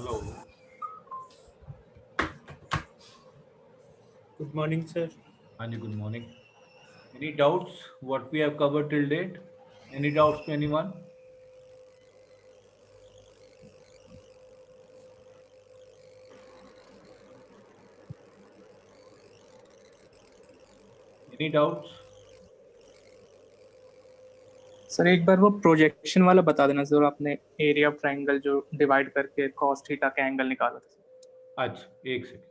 Hello. Good morning, sir. Anji, good morning. Any doubts what we have covered till date? Any doubts to anyone? Any doubts? Sir एक बार वो projection वाला बता देना sir, आपने area of triangle जो divide करके cos theta का angle निकाला था। अच्छा एक second.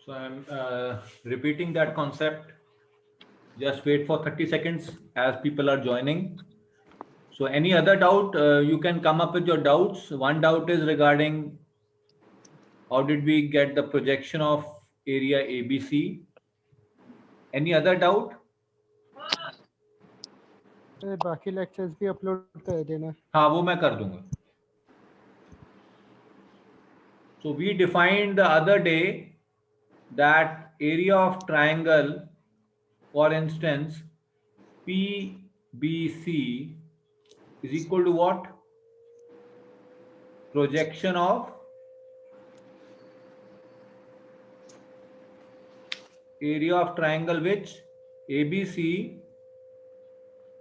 So I'm repeating that concept. Just wait for 30 seconds as people are joining. So any other doubt, you can come up with your doubts. One doubt is regarding how did we get the projection of area ABC? Any other doubt? Sir बाकी lectures भी upload कर देना। हाँ वो मैं कर दूंगा. So we defined the other day that area of triangle, for instance, PBC is equal to what? Projection of area of triangle which ABC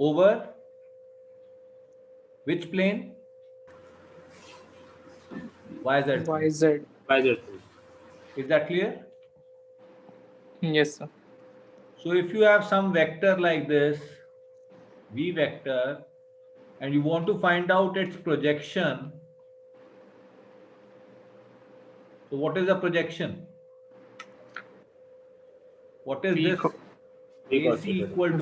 over which plane? YZ. YZ. YZ. Is that clear? Yes sir. So if you have some vector like this, V vector, and you want to find out its projection, so what is the projection? What is V this? co- V cos AC theta. equal to.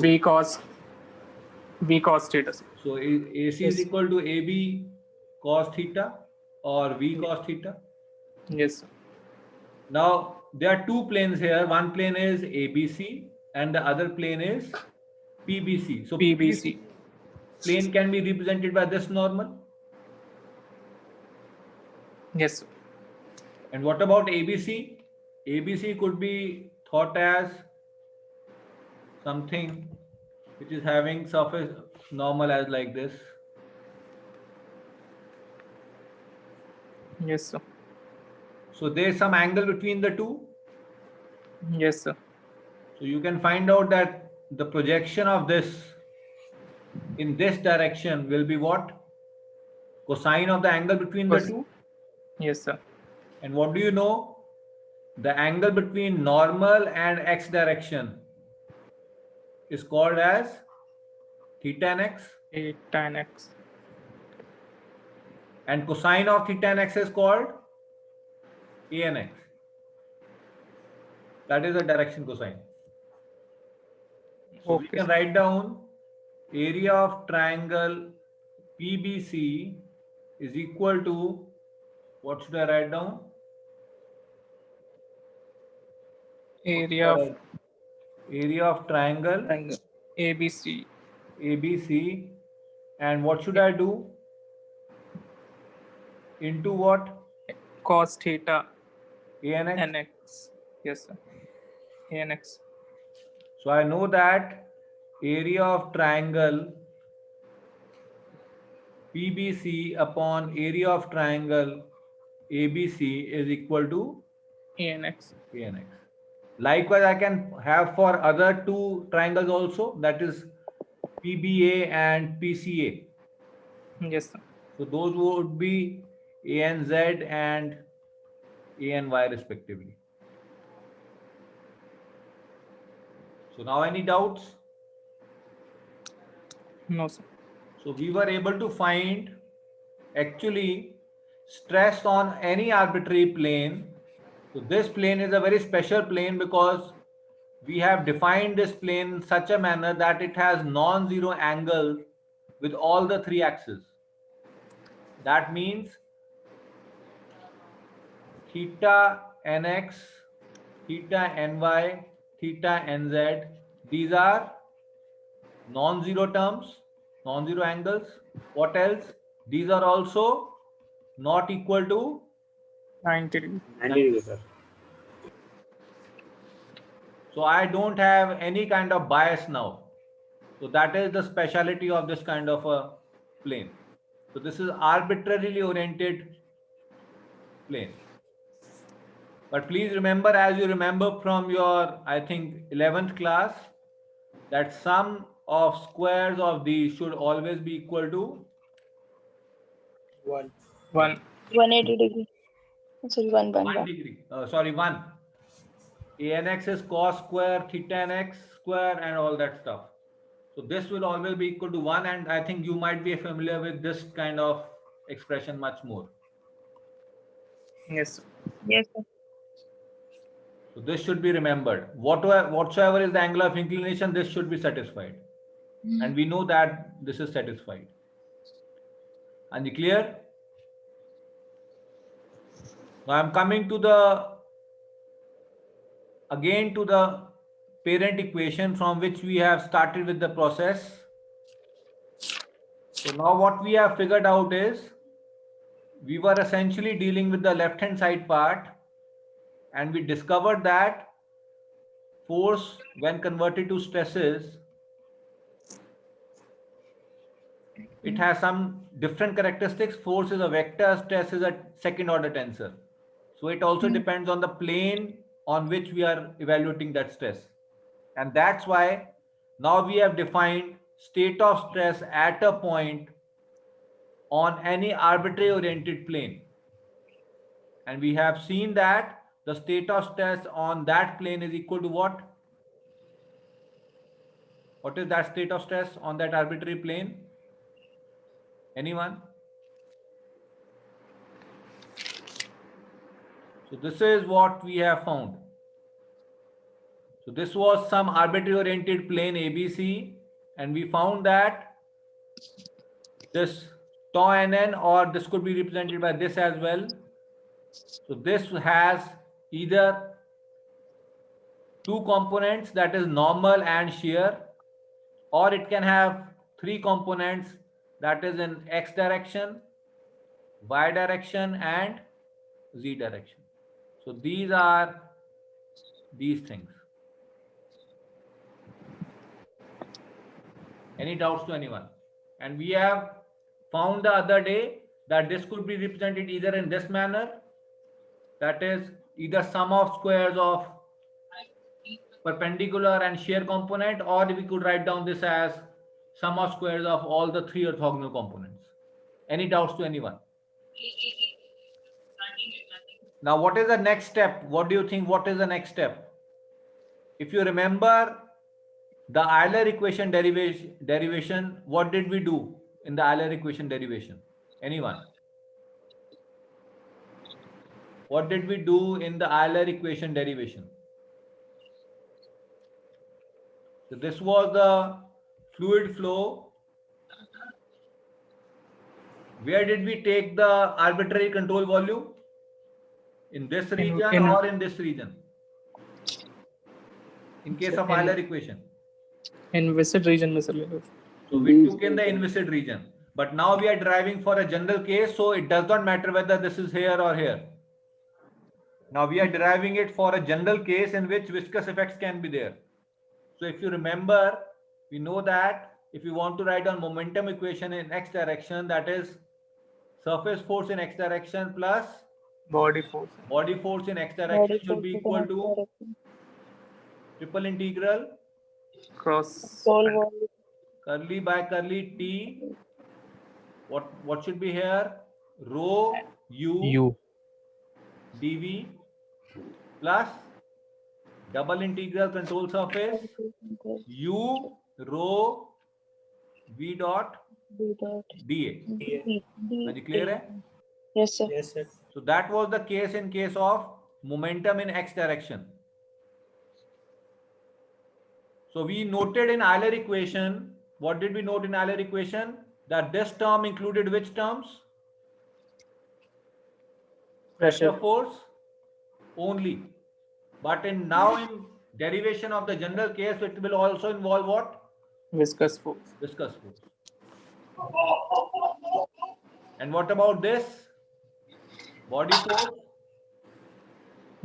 V cos theta sir. So AC is Yes. equal to AB cos theta or V cos theta. Yes sir. Now there are two planes here. One plane is ABC and the other plane is PBC. So PBC. plane can be represented by this normal. Yes sir. And what about ABC? ABC could be thought as something which is having surface normal as like this. Yes sir. So there is some angle between the two. Yes sir. So you can find out that the projection of this in this direction will be what? Cosine of the angle between the two. Yes sir. And what do you know? The angle between normal and x direction is called as theta and x. Tan x. And cosine of theta and x is called a and x. That is the direction cosine. So we Okay. can write down area of triangle PBC is equal to, what should I write down? Area of Area of triangle triangle ABC. ABC, and what should I do? Into what? Cos theta A and x. nx. Yes sir. A and x. So I know that area of triangle PBC upon area of triangle ABC is equal to A and x. A and x. Likewise, I can have for other two triangles also, that is PBA and PCA. Yes sir. So those would be A and Z and A and Y respectively. So now any doubts? No sir. So we were able to find actually stress on any arbitrary plane. So this plane is a very special plane because we have defined this plane in such a manner that it has non-zero angle with all the three axes. That means theta nx, theta ny, theta nz, these are non-zero terms, non-zero angles. What else? These are also not equal to 90 degree. 90 degrees, sir. So I don't have any kind of bias now. So that is the speciality of this kind of a plane. So this is arbitrarily oriented plane. But please remember, as you remember from your, I think, 11th class, that sum of squares of these should always be equal to 1. 1. 180 degree. Sorry, 1 degree. Sorry, 1. ANX is cos square, theta nx square, and all that stuff. So this will always be equal to 1, and I think you might be familiar with this kind of expression much more. Yes, sir. Yes, sir. So this should be remembered. Whatsoever is the angle of inclination, this should be satisfied. And we know that this is satisfied. And clear? Now I'm coming to the parent equation from which we have started with the process. So now what we have figured out is we were essentially dealing with the left hand side part, and we discovered that force when converted to stresses, it has some different characteristics. Force is a vector, stress is a second order tensor. So it also depends on the plane on which we are evaluating that stress. And that's why now we have defined state of stress at a point on any arbitrary oriented plane. And we have seen that the state of stress on that plane is equal to what? What is that state of stress on that arbitrary plane? Anyone? So this is what we have found. So this was some arbitrary oriented plane ABC, and we found that this tau nn, or this could be represented by this as well. So this has either two components, that is normal and shear, or it can have three components, that is in x direction, y direction, and z direction. So these are these things. Any doubts to anyone? And we have found the other day that this could be represented either in this manner, that is either sum of squares of perpendicular and shear component, or we could write down this as sum of squares of all the three orthogonal components. Any doubts to anyone? Now, what is the next step? What do you think? What is the next step? If you remember the Euler equation derivation, what did we do in the Euler equation derivation? Anyone? What did we do in the Euler equation derivation? So this was the fluid flow. Where did we take the arbitrary control volume? In this region or in this region? In case of Euler equation. In viscid region, Mr. So we took in the inviscid region. But now we are deriving for a general case, so it does not matter whether this is here or here. Now we are deriving it for a general case in which viscous effects can be there. So if you remember, we know that if you want to write down momentum equation in x direction, that is surface force in x direction plus Body force. body force in x direction should be equal to triple integral Cross. curly by curly t. What should be here? Rho u dv plus double integral control surface u rho v dot dA. Are you clear? Hai? Yes, sir. Yes, sir. So that was the case in case of momentum in x direction. So we noted in Euler equation, what did we note in Euler equation? That this term included which terms? Pressure force only. But in derivation of the general case, it will also involve what? Viscous force. Viscous force. And what about this? Body force.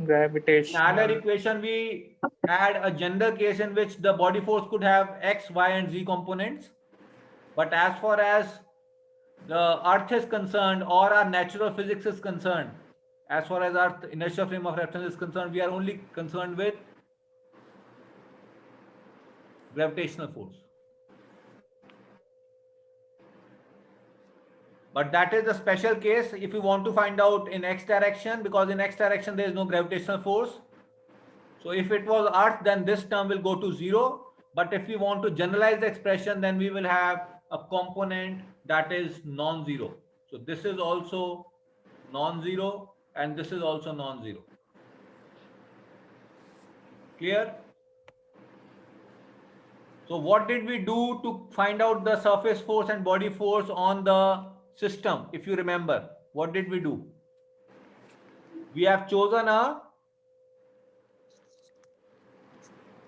In other Gravitational. equation, we had a general case in which the body force could have x, y, and z components. But as far as the Earth is concerned, or our natural physics is concerned, as far as our inertial frame of reference is concerned, we are only concerned with gravitational force. But that is a special case if you want to find out in x direction, because in x direction there is no gravitational force. So if it was Earth, then this term will go to 0. But if we want to generalize the expression, then we will have a component that is non-zero. So this is also non-zero, and this is also non-zero. Clear? So what did we do to find out the surface force and body force on the system? If you remember, what did we do? We have chosen a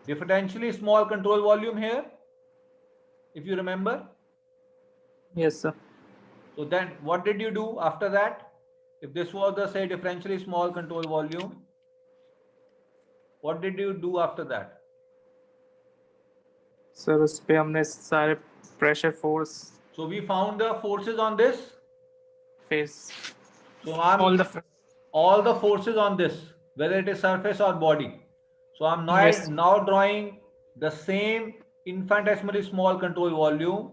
differentially small control volume here, if you remember. Yes, sir. So then what did you do after that? If this was the, say, differentially small control volume, what did you do after that? Sir उस पे हमने सारे pressure force So we found the forces on this. Face So I'm all the forces on this, whether it is surface or body. So I'm now, Yes. now drawing the same infinitesimally small control volume.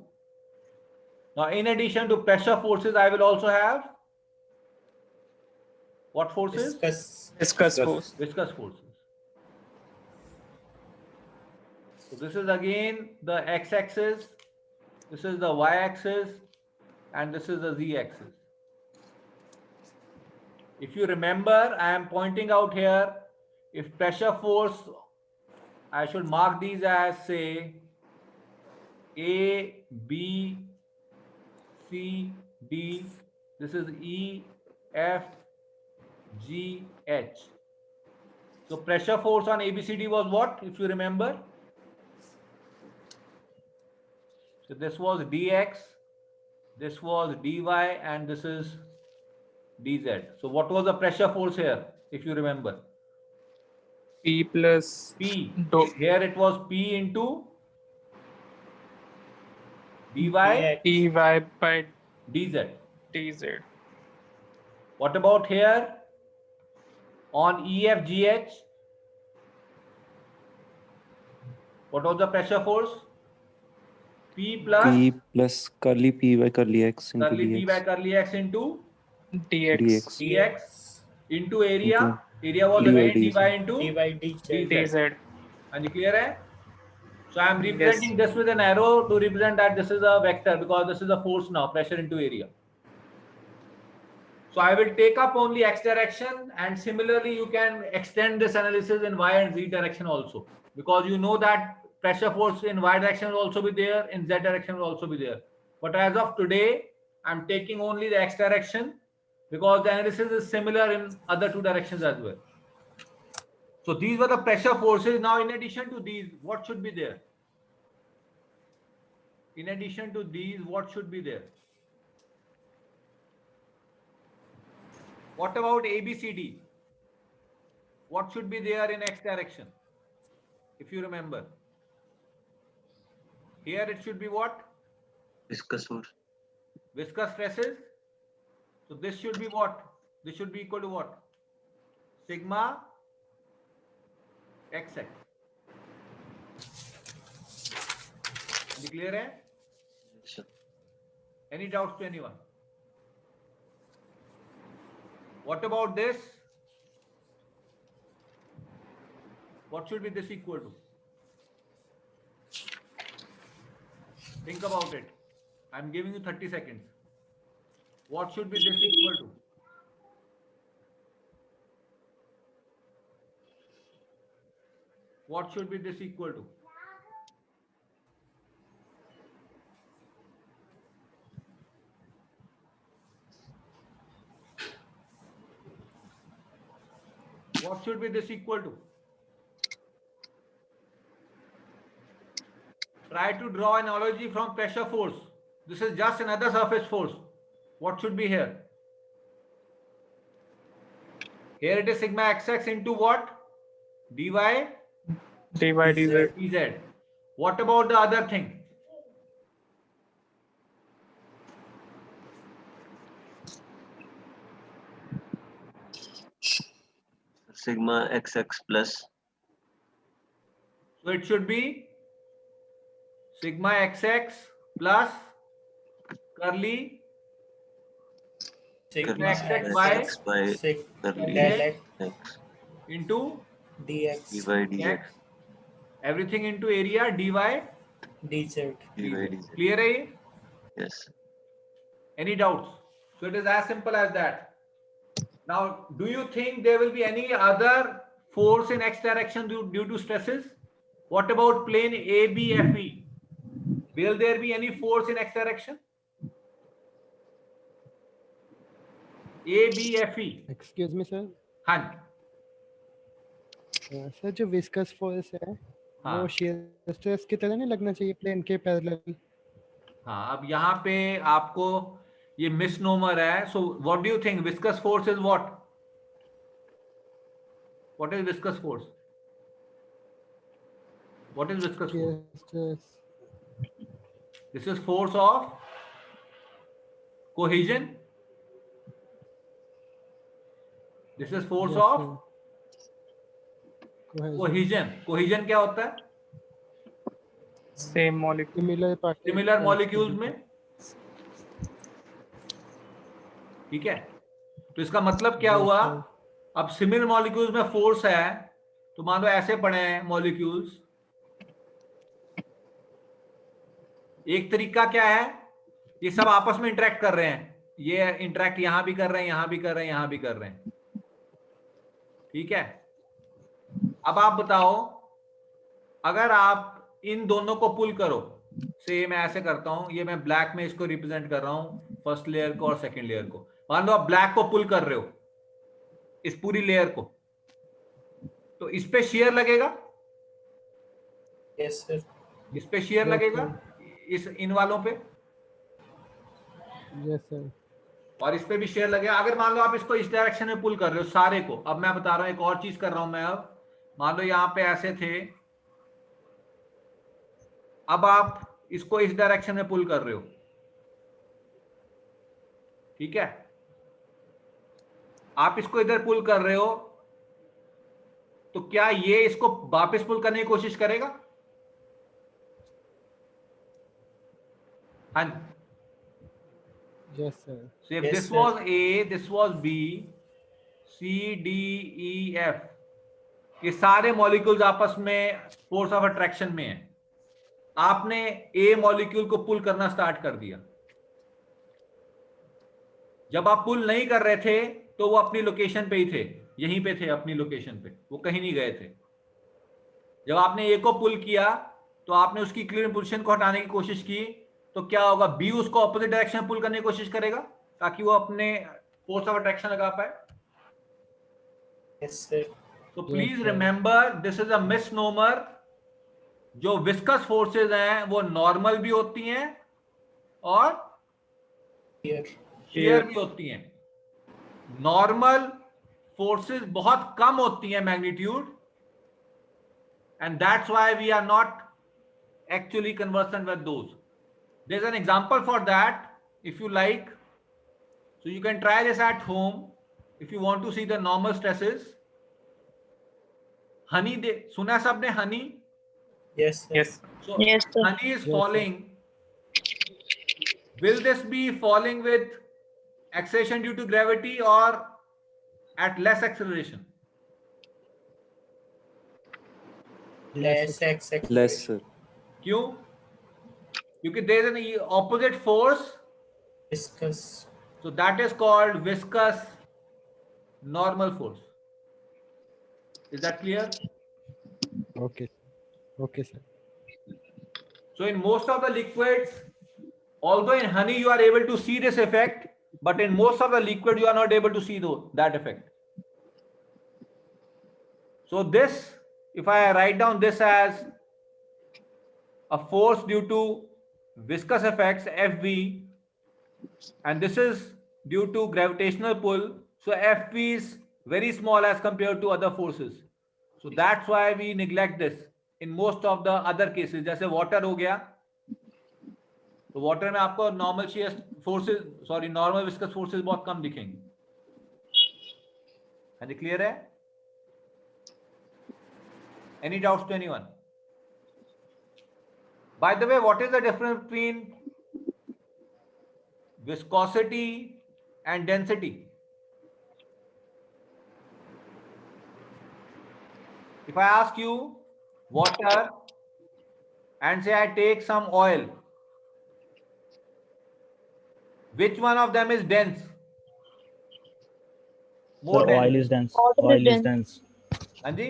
Now, in addition to pressure forces, I will also have what forces? viscous force. Viscous forces. So this is again the x-axis, this is the y-axis, and this is the z-axis. If you remember, I am pointing out here, if pressure force, I should mark these as, say, A, B, C, D, this is E, F, G, H. So pressure force on ABCD was what, if you remember? So this was dx, this was dy, and this is dz. So what was the pressure force here, if you remember? P plus P. dou Here it was P into dy dy by dz. dz. What about here on EFGH? What was the pressure force? P plus curly P by curly X into curly P by dx. curly X into dx. dx into area. Into Area was dy again dz. dy into dz. dz. And you clear hai? So I am representing this with an arrow to represent that this is a vector, because this is a force now, pressure into area. So I will take up only x direction, and similarly you can extend this analysis in y and z direction also, because you know that pressure force in y direction will also be there, in z direction will also be there. But as of today, I'm taking only the x direction, because the analysis is similar in other two directions as well. So these were the pressure forces. Now in addition to these, what should be there? In addition to these, what should be there? What about ABCD? What should be there in x direction? If you remember. Here it should be what? Viscous force. Viscous stresses. So this should be what? This should be equal to what? Sigma xx. Is it clear? Hai? Sure. Any doubts to anyone? What about this? What should be this equal to? Think about it. I'm giving you 30 seconds. What should be this equal to? What should be this equal to? What should be this equal to? try to draw an analogy from pressure force. This is just another surface force. What should be here? Here it is sigma xx into what? dy dy dz. dz. What about the other thing? Sigma xx plus. So it should be sigma xx plus curly Sigma x x by x by sig curly del x x into dx dy dz. x. Everything into area dy dz. dy dz. dz. Clear है ये? Yes. Any doubts? So it is as simple as that. Now, do you think there will be any other force in x direction due to stresses? What about plane ABFE? Will there be any force in x direction? ABFE. Excuse me sir, हाँ sir जो viscous force है हाँ वो shear stress की तरह नहीं लगना चाहिए प्लेन के पैरेलल? हाँ अब यहाँ पे आपको ये मिसनोमर है. So what do you think viscous force is what? What is viscous force? What is viscous force? shear stress. This is force of cohesion. This is force Yes, of sir. cohesion. Cohesion क्या होता है? Same molecule. Similar particles. Similar molecules में. ठीक है. तो इसका मतलब क्या Yes, हुआ? sir. अब सिमिलर मॉलिक्यूल्स में फोर्स है, तो मान लो ऐसे पड़े हैं मॉलिक्यूल्स. एक तरीका क्या है? ये सब आपस में इंटरेक्ट कर रहे हैं. ये इंटरेक्ट यहां भी कर रहे हैं, यहां भी कर रहे हैं, यहां भी कर रहे हैं. ठीक है. अब आप बताओ, अगर आप इन दोनों को पुल करो, से मैं ऐसे करता हूं, ये मैं ब्लैक में इसको रिप्रेजेंट कर रहा हूं, फर्स्ट लेयर को और सेकंड लेयर को. मान लो आप ब्लैक को पुल कर रहे हो, इस पूरी लेयर को, तो इस पे शेयर लगेगा. Yes, sir. इस पे शेयर Yes, लगेगा, इस इन वालों पे, Yes, sir. और इस पे भी शेयर लगेगा. अगर मान लो आप इसको इस डायरेक्शन में पुल कर रहे हो सारे को. अब मैं बता रहा हूं, एक और चीज कर रहा हूं मैं. अब मान लो यहां पे ऐसे थे, अब आप इसको इस डायरेक्शन में पुल कर रहे हो. ठीक है. आप इसको इधर पुल कर रहे हो, तो क्या ये इसको वापस पुल करने की कोशिश करेगा? हाँ. Yes, sir. So if Yes, this sir. was A, this was B, C, D, E, F, ये सारे मॉलिक्यूल्स आपस में फोर्स ऑफ अट्रैक्शन में है. आपने A मॉलिक्यूल को पुल करना स्टार्ट कर दिया. जब आप पुल नहीं कर रहे थे तो वो अपनी लोकेशन पे ही थे, यहीं पे थे अपनी लोकेशन पे, वो कहीं नहीं गए थे. जब आपने ए को पुल किया तो आपने उसकी क्लियर पोजीशन को हटाने की कोशिश की, तो क्या होगा? बी उसको ऑपोजिट डायरेक्शन में पुल करने की कोशिश करेगा ताकि वो अपने फोर्स ऑफ अट्रैक्शन लगा पाए. Yes, sir. तो Yes, please sir. Remember, this is a misnomer. जो विस्कस फोर्सेज हैं वो नॉर्मल भी होती हैं और Here. शेयर भी होती हैं. नॉर्मल फोर्सेस बहुत कम होती हैं magnitude, and that's why we are not actually conversant with those. There is an example for that if you like, so you can try this at home if you want to see the normal stresses. Honey सुना है सबने? Honey. Yes, sir. Yes. So Yes, sir. honey is Yes, falling. Will this be falling with acceleration due to gravity or at less acceleration? Less x Less, sir. क्यों? क्योंकि there is an opposite force, Viscous. so that is called viscous normal force. Is that clear? Okay. Okay, sir. So in most of the liquids, although in honey you are able to see this effect, but in most of the liquid you are not able to see that effect. So this, if I write down this as a force due to viscous effects Fv, and this is due to gravitational pull. So Fv is very small as compared to other forces. So that's why we neglect this in most of the other cases. जैसे water हो गया, तो water में आपको normal shear forces, sorry, normal viscous forces बहुत कम दिखेंगे. हाँ जी, clear है? Any doubts to anyone? By the way, what is the difference between viscosity and density? If I ask you water and say I take some oil, which one of them is dense? More Sir, dense. oil is dense. Water is Oil is dense. dense. हाँ जी,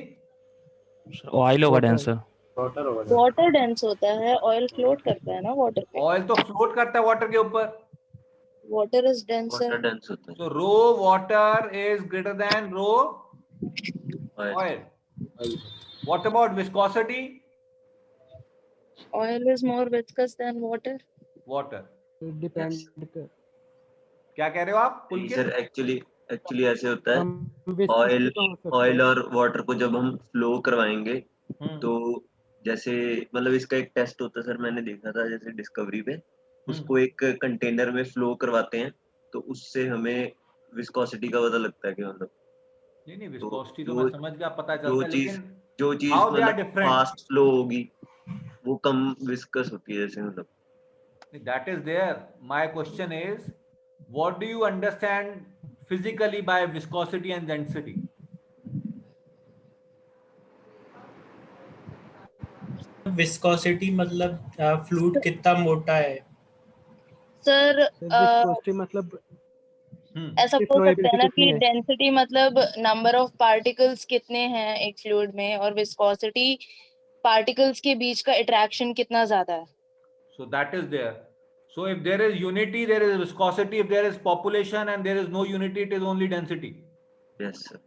Sir, oil होगा dense sir. Water dense होता है, oil float करता है ना water पे. Oil तो float करता है वाटर के ऊपर. Water is denser. Water dense होता है. So rho water is greater than rho oil. What about viscosity? Oil is more viscous than water. Water. Depend क्या कह रहे हो आप? नहीं पुलकित? सर, एक्चुअली ऐसे होता है. ऑयल ऑयल और वाटर को जब हम फ्लो करवाएंगे हम्म, तो जैसे मतलब इसका एक टेस्ट होता है सर, मैंने देखा था जैसे डिस्कवरी पे. उसको एक कंटेनर में फ्लो करवाते हैं तो उससे हमें विस्कोसिटी का पता लगता है कि मतलब नहीं विस्कोसिटी तो जो- मैं समझ गया, पता जो चलता है, चीज लेकिन जो चीज how they are मतलब different? फास्ट फ्लो होगी वो कम विस्कस होती है जैसे मतलब. that is there. My question is, what do you understand physically by viscosity and density? Viscosity मतलब फ्लूइड कितना मोटा है. सर विस्कोसिटी मतलब ऐसा इसकी बोल सकते हैं ना flowability कि कितनी है? डेंसिटी मतलब नंबर ऑफ पार्टिकल्स कितने हैं एक फ्लूइड में, और विस्कोसिटी पार्टिकल्स के बीच का इंटरेक्शन कितना ज्यादा है. So that is there. So if there is unity, there is viscosity. If there is population and there is no unity, it is only density. Yes sir.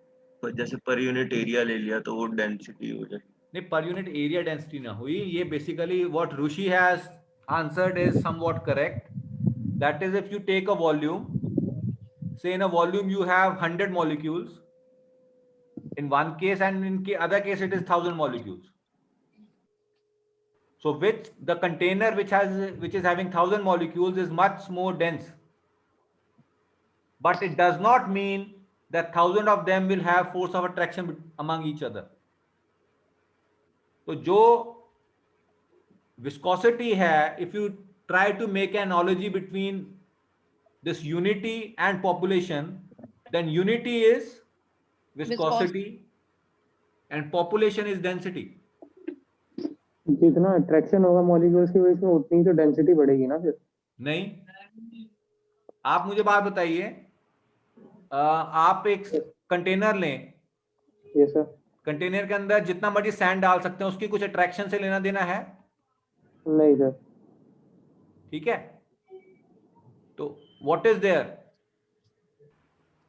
पर जैसे per unit area ले लिया तो वो density हो जाएगी. नहीं, per unit area density ना हुई. ये basically what Rushi has answered is somewhat correct. That is, if you take a volume, say in a volume you have 100 molecules in one case, and in the other case it is 1000 molecules. So which the container which is having 1000 molecules is much more dense. But it does not mean that 1000 of them will have force of attraction among each other. तो जो viscosity है, if you try to make an analogy between this unity and population, then unity is viscosity and population is density. जितना attraction होगा molecules की वजह से उतनी तो डेंसिटी बढ़ेगी ना फिर. नहीं, आप मुझे बात बताइए, आप एक कंटेनर लें, यस सर. कंटेनर के अंदर जितना मर्जी सैंड डाल सकते हैं, उसकी कुछ अट्रैक्शन से लेना देना है? नहीं सर. ठीक है, तो व्हाट इज देयर?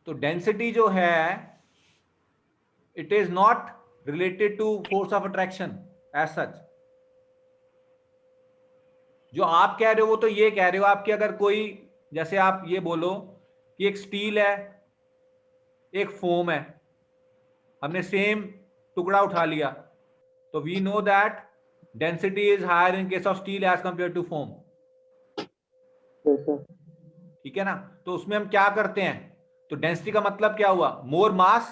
तो डेंसिटी जो है, it is not related to force of attraction as such. जो आप कह रहे हो वो तो ये कह रहे हो आप कि अगर कोई, जैसे आप ये बोलो कि एक स्टील है, एक फोम है, हमने सेम टुकड़ा उठा लिया, तो we know that density is higher in case of steel as compare to foam. Yes sir. ठीक है ना? तो उसमें हम क्या करते हैं? तो डेंसिटी का मतलब क्या हुआ? More mass.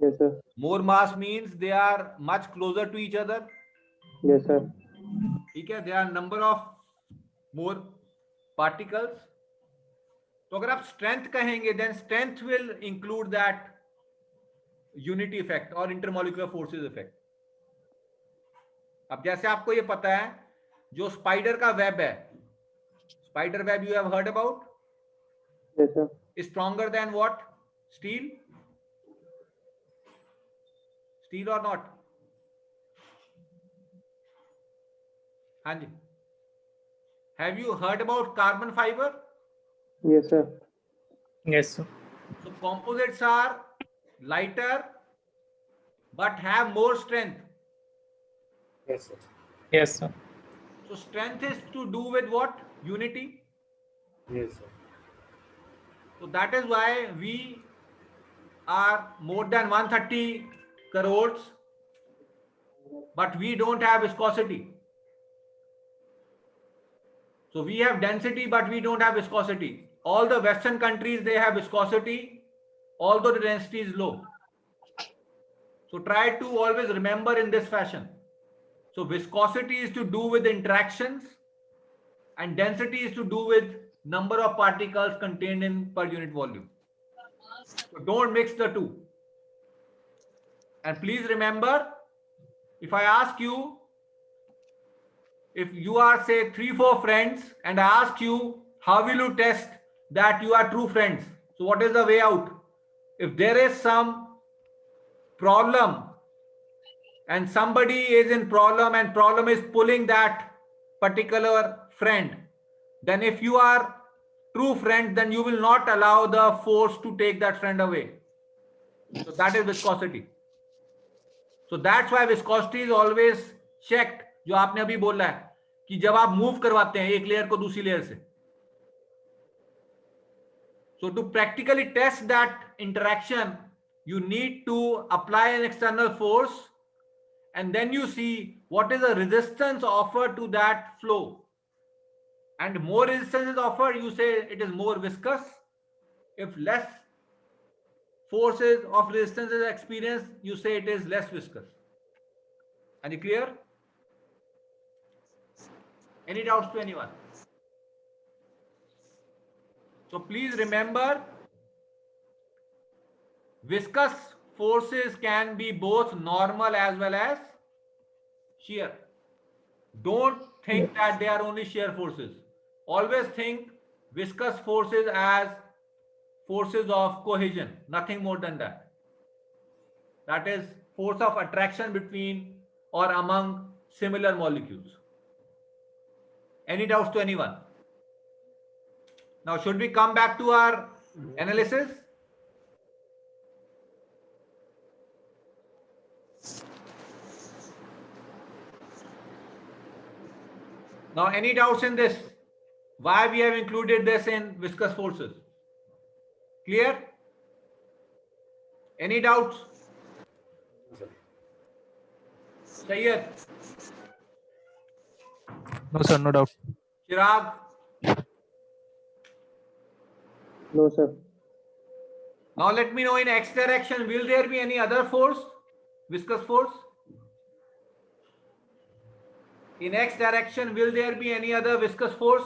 Yes sir. More mass means they are much closer to each other. Yes sir. ठीक है, there are number of more particles. तो अगर आप स्ट्रेंथ कहेंगे, then strength will include that unity effect और इंटरमॉलिक्यूलर फोर्सेस इफेक्ट. अब जैसे आपको ये पता है, जो स्पाइडर का वेब है, spider web you have heard about, yes sir. stronger than what? Steel? Steel or not? हाँ जी. Have you heard about carbon fiber? Yes sir. Yes, sir. So composites are lighter but have more strength. Yes, sir. Yes, sir. So strength is to do with what? Unity. Yes, sir. So that is why we are more than 130 crores, but we don't have viscosity. So we have density, but we don't have viscosity. All the Western countries, they have viscosity, although the density is low. So try to always remember in this fashion. So viscosity is to do with interactions and density is to do with number of particles contained in per unit volume. So don't mix the two. And please remember, if I ask you, if you are say 3-4 friends and I ask you, how will you test that you are true friends? So what is the way out? If there is some problem and somebody is in problem and problem is pulling that particular friend, then if you are true friend, then you will not allow the force to take that friend away. So that is viscosity. So that's why viscosity is always checked. जो आपने अभी बोला है कि जब आप move करवाते हैं एक लेयर को दूसरी लेयर से. So to practically test that interaction, you need to apply an external force and then you see what is the resistance offered to that flow. And more resistance is offered, you say it is more viscous. If less forces of resistance is experienced, you say it is less viscous. Any clear? Any doubts to anyone? So please remember, viscous forces can be both normal as well as shear. Don't think that they are only shear forces. Always think viscous forces as forces of cohesion, nothing more than that. That is force of attraction between or among similar molecules. Any doubts to anyone? Now, should we come back to our analysis? Now, any doubts in this? Why we have included this in viscous forces? Clear? Any doubts? Sayyid, No, sir, no doubt. Chirag, No, sir. now let me know in x direction, will there be any other force? Viscous force? In x direction, will there be any other viscous force?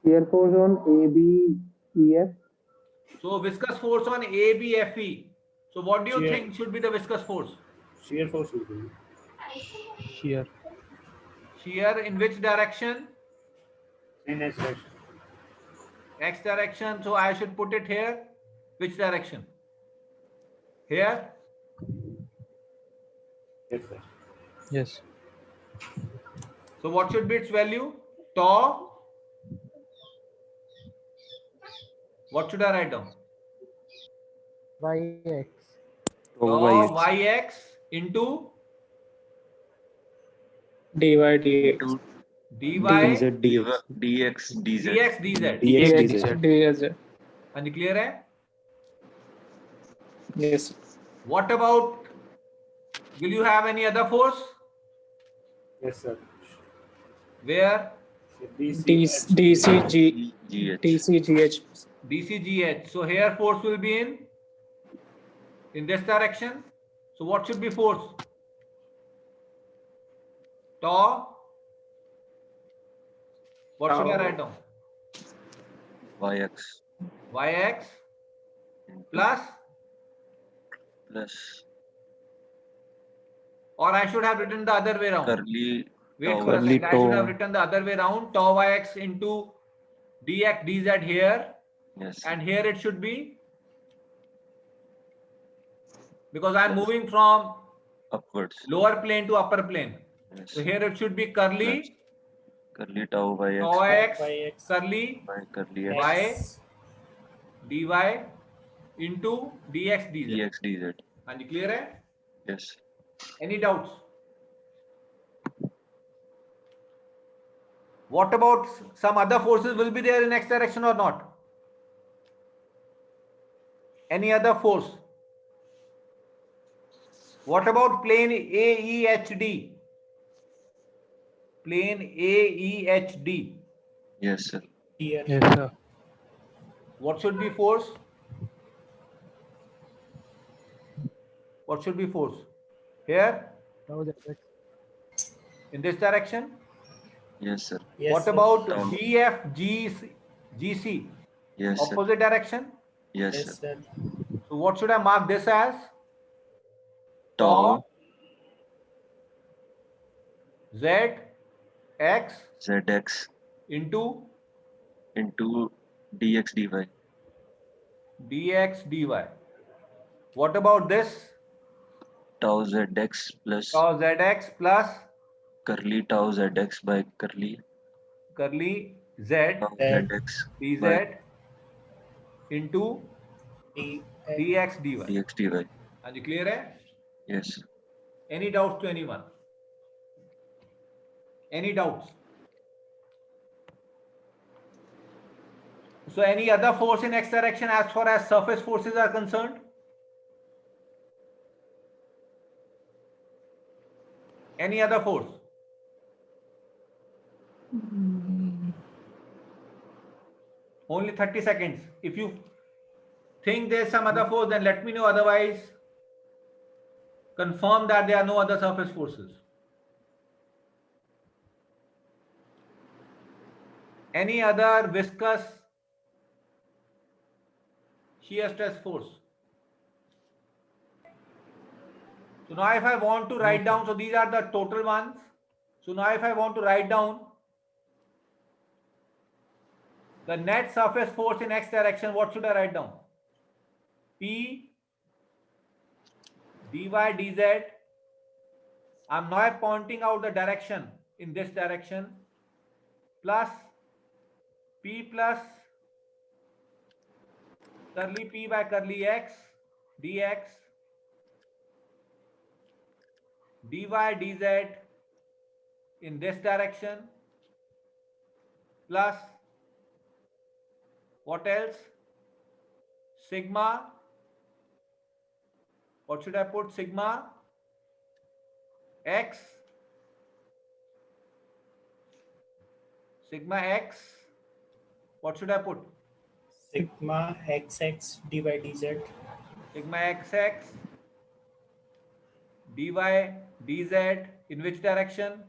Shear force on ABEF. So viscous force on ABFE. So what do you Shear. think should be the viscous force? Shear force will be. Shear. Shear in which direction? In X direction. X direction. So I should put it here. Which direction? Here? Yes, sir. Yes. So what should be its value? Tau. What should I write down? YX. Tau YX into dy dx. dy DX DZ. dx dz. DX, dz. And clear hai? Yes. What about, will you have any other force? Yes, sir. Where? So DCG GH. DCGH. DCGH. So here force will be in this direction. So what should be force? Tau. What should I write down? YX YX plus, plus or I should have written the other way around. curly Wait tau. for a Curly second. I should have tau. written the other way around. Tau YX into dx dz here, Yes. and here it should be, because I am moving from Upwards. lower plane to upper plane. Yes. So here it should be curly Curly tau YX tau x YX. curly by curly Y X dy into dx dz. DX DZ. And clear hai? Yes. Any doubts? What about some other forces will be there in x direction or not? Any other force? What about plane AEHD? Plane AEHD. Yes, sir. Here. Yes, sir. What should be force? What should be force? Here? Tau ZX. In this direction? Yes, sir. Yes, What sir. about Tau. GC? Yes, sir. Opposite direction? Yes, Yes, sir. sir. So what should I mark this as? Tau Z X ZX into into DX dy. dx dy. What about this? Tau ZX plus Tau zx plus curly tau ZX by curly curly z tau Z ZX dz by into D dx dy. DX dy. Are you clear? Hai? Yes, sir. Any doubts to anyone? Any doubts? So any other force in x direction as far as surface forces are concerned? Any other force? Only 30 seconds. If you think there's some other force, then let me know. Otherwise, confirm that there are no other surface forces. Any other viscous shear stress force? So now if I want to write down, so these are the total ones. So now if I want to write down the net surface force in x direction, what should I write down? P dy dz. I'm now pointing out the direction in this direction, plus P plus curly P by curly x dx dy dz in this direction, plus what else? Sigma. What should I put? Sigma x, sigma x. What should I put? sigma XX dy dz. Sigma xx dy dz in which direction?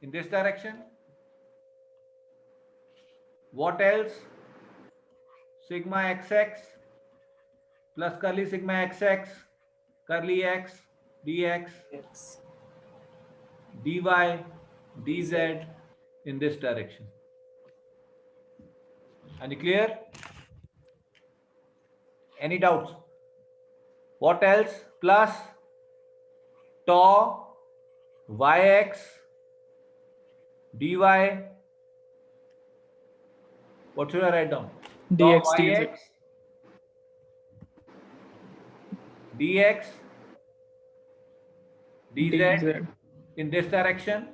In this direction. What else? Sigma xx plus curly sigma xx curly x dx Yes. dy dz in this direction. Any clear? Any doubts? What else? Plus tau yx dy. What should I write down? dx Tau dz. yx dx dz in this direction,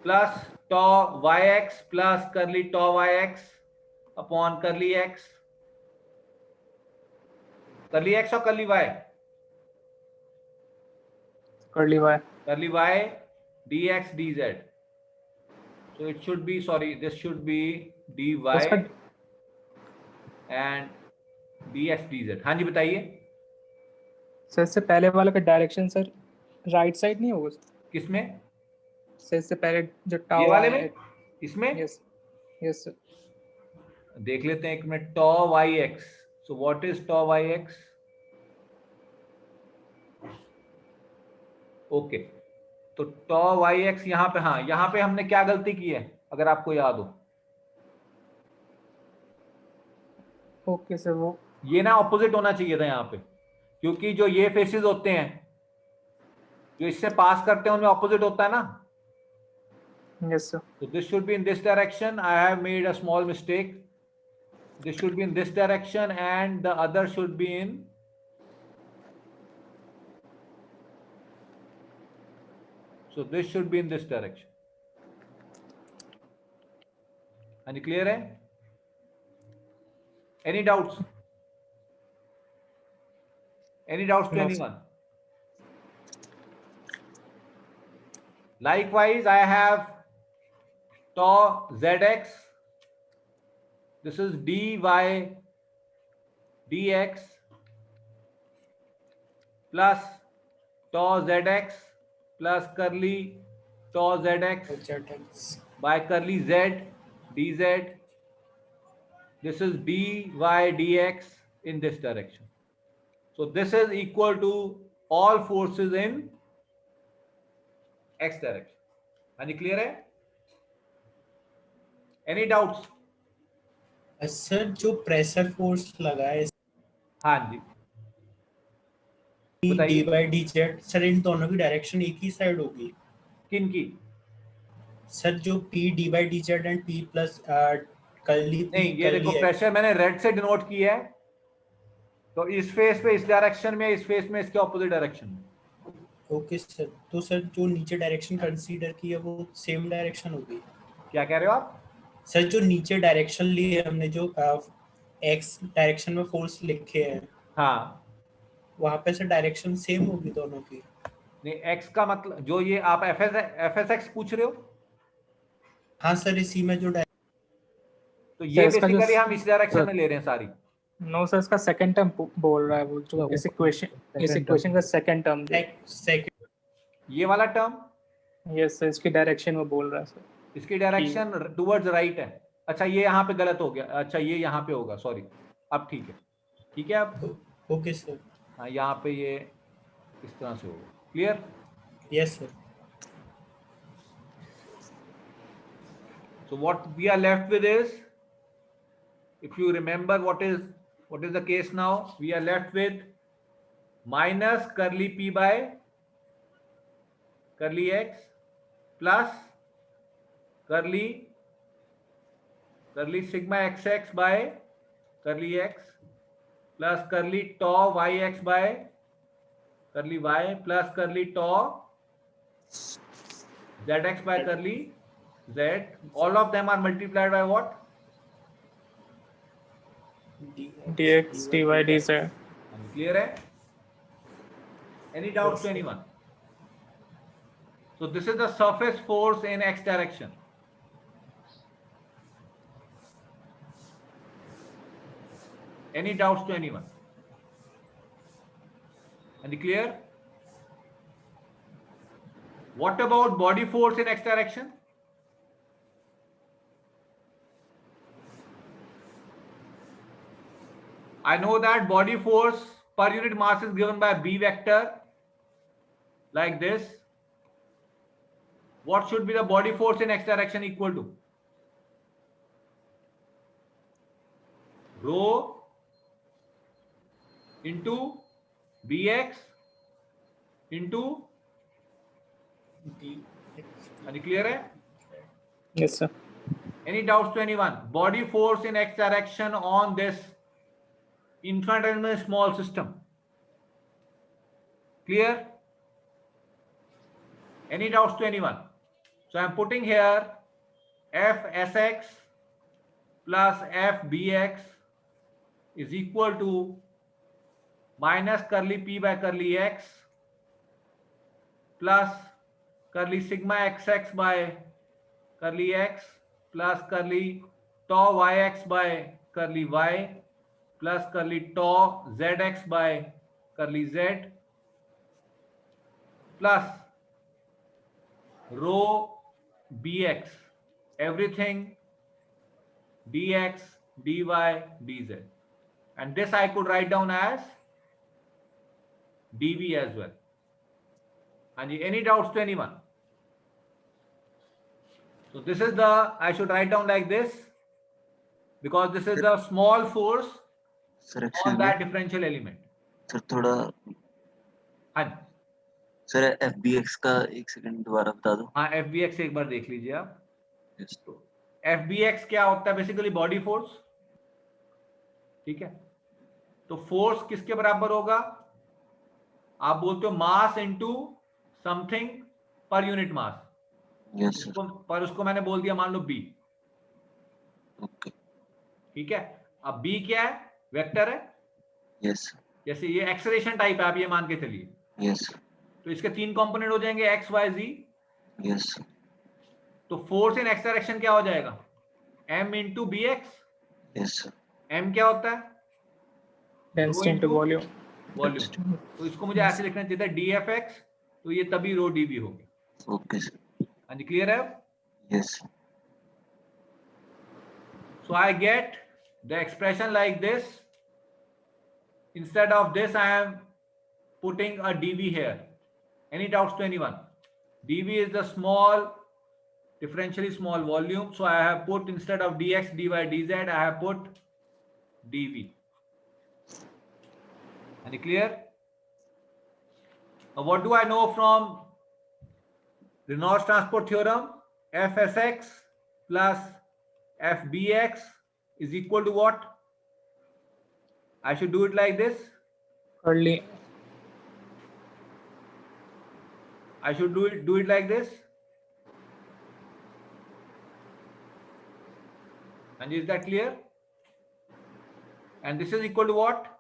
plus tau yx plus curly tau yx upon curly x. Curly x or curly y? curly y. Curly y dx dz. So it should be, sorry, this should be dy उसका and dx dz. हाँ जी बताइए sir इससे पहले वाला का direction sir right side नहीं होगा किसमें? सर इससे पहले जो ये टाउ वाले आया में? इसमें? यस यस सर देख लेते हैं एक minute. tau yx. So what is tau yx? Okay, तो tau yx यहाँ पे, हाँ यहाँ पे हमने क्या गलती की है अगर आपको याद हो? ओके सर वो ये ना ऑपोजिट होना चाहिए था यहाँ पे, क्योंकि जो ये फेसेस होते हैं जो इससे पास करते हैं उनमें ऑपोजिट होता है ना. Yes sir So this should be in this direction. I have made a small mistake. This should be in this direction and the other should be in so this should be in this direction. यानी clear है? Any doubts? Any doubts to No, anyone? Likewise, I have tau zx. This is dy dx plus tau zx plus curly tau zx ZX. by curly z dz. This is dy dx in this direction. So this is equal to all forces in x direction. Any clear है? Any doubts? Sir जो pressure force लगा है हाँ G D बताइए। By D Z, sir इन दोनों की direction एक ही side होगी? किन की? सर जो P D by D Z and P plus curly P नहीं, ये देखो प्रेशर मैंने रेड से डिनोट किया है, तो इस फेस पे इस डायरेक्शन में, इस फेस में इसके ऑपोजिट डायरेक्शन में। ओके सर, तो सर जो नीचे डायरेक्शन कंसीडर की है वो सेम डायरेक्शन होगी? क्या कह रहे हो आप? सर जो नीचे डायरेक्शन ली है हमने, जो एक्स डायरेक्शन में फोर्स लिखे हैं, हाँ वहां पे सर डायरेक्शन सेम होगी दोनों की? नहीं, एक्स का मतलब जो ये आप एफ एस एक्स पूछ रहे हो, हाँ सर, इसी में जो तो ये इसका जो- बेसिकली हम इस डायरेक्शन में ले रहे हैं सारी। नो सर, इसका सेकंड टर्म बोल रहा है वो, जो इस इक्वेशन का सेकंड टर्म। सेकंड ये वाला टर्म, यस सर, इसकी डायरेक्शन वो बोल रहा है सर। इसकी डायरेक्शन टुवर्ड्स राइट है। अच्छा ये यहाँ पे गलत हो गया, अच्छा ये यहाँ पे होगा, सॉरी। अब ठीक है, ठीक है अब। ओके सर, हाँ यहाँ पे ये इस तरह से होगा। Clear? Yes sir. So what we are left with is, if you remember what is the case now, we are left with minus curly p by curly x plus curly sigma xx by curly x plus curly tau yx by curly y plus curly tau zx by curly z. All of them are multiplied by what? dx dy dz। Clear है? Any doubts to anyone? So this is the surface force in x direction. Any doubts to anyone? Any clear? What about body force in x direction? I know that body force per unit mass is given by B vector like this. What should be the body force in x direction equal to? Rho into Bx into Any clear है? Yes sir। Any doubts to anyone? Body force in x direction on this infinitesimal small system. Clear? Any doubts to anyone? So I am putting here Fsx plus Fbx is equal to minus curly p by curly x plus curly sigma xx by curly x plus curly tau yx by curly y plus curly tau zx by curly z plus rho bx, everything dx, dy, dz, and this I could write down as dv as well. And any doubts to anyone? So this is the, I should write down like this because this is the small force sir on actually that differential element. Sir थोड़ा हाँ sir FBX का एक second दोबारा बता दो। हाँ, FBX एक बार देख लीजिए आप। Yes. तो FBX क्या होता है? बेसिकली बॉडी फोर्स, ठीक है। तो फोर्स किसके बराबर होगा? आप बोलते हो mass into something per unit mass. Yes, sir. पर उसको मैंने बोल दिया मान लो B, ठीक है, अब b क्या है, वेक्टर है, यस जैसे ये एक्सेलरेशन टाइप है, आप ये मान के चलिए, यस तो इसके 3 कंपोनेंट हो जाएंगे x y z, यस तो फोर्स इन एक्स डायरेक्शन क्या हो जाएगा, m into b x, yes m क्या होता है, डेंसिटी इनटू वॉल्यूम। वॉल्यूम, तो इसको मुझे ऐसे लिखना चाहिए था dfx, तो ये तभी रो dv होगी। ओके सर हाँ जी, क्लियर है? Yes So I get the expression like this. Instead of this, I am putting a dv here. Any doubts to anyone? dv is the small, differentially small volume. So I have put, instead of dx, dy, dz, I have put dv. Any clear? Now what do I know from Reynolds transport theorem? Fsx plus Fbx is equal to what? I should do it like this. Curly. I should do it like this. And is that clear? And this is equal to what?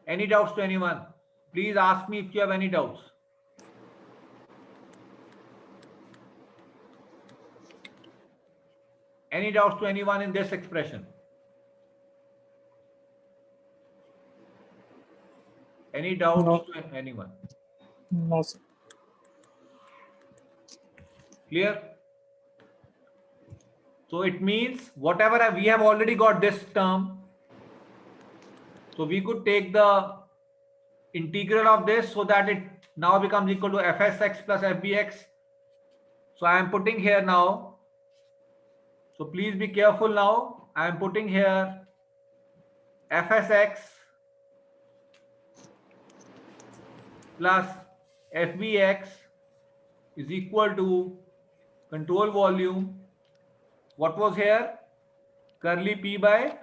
Any doubts to anyone? Please ask me if you have any doubts. Any doubts to anyone in this expression? Any doubts No. to anyone? No, sir. Clear? So it means whatever we have already got this term. So we could take the integral of this so that it now becomes equal to fsx plus fbx. So I am putting here now. So please be careful now. I am putting here fsx plus fbx is equal to control volume. What was here? Curly p by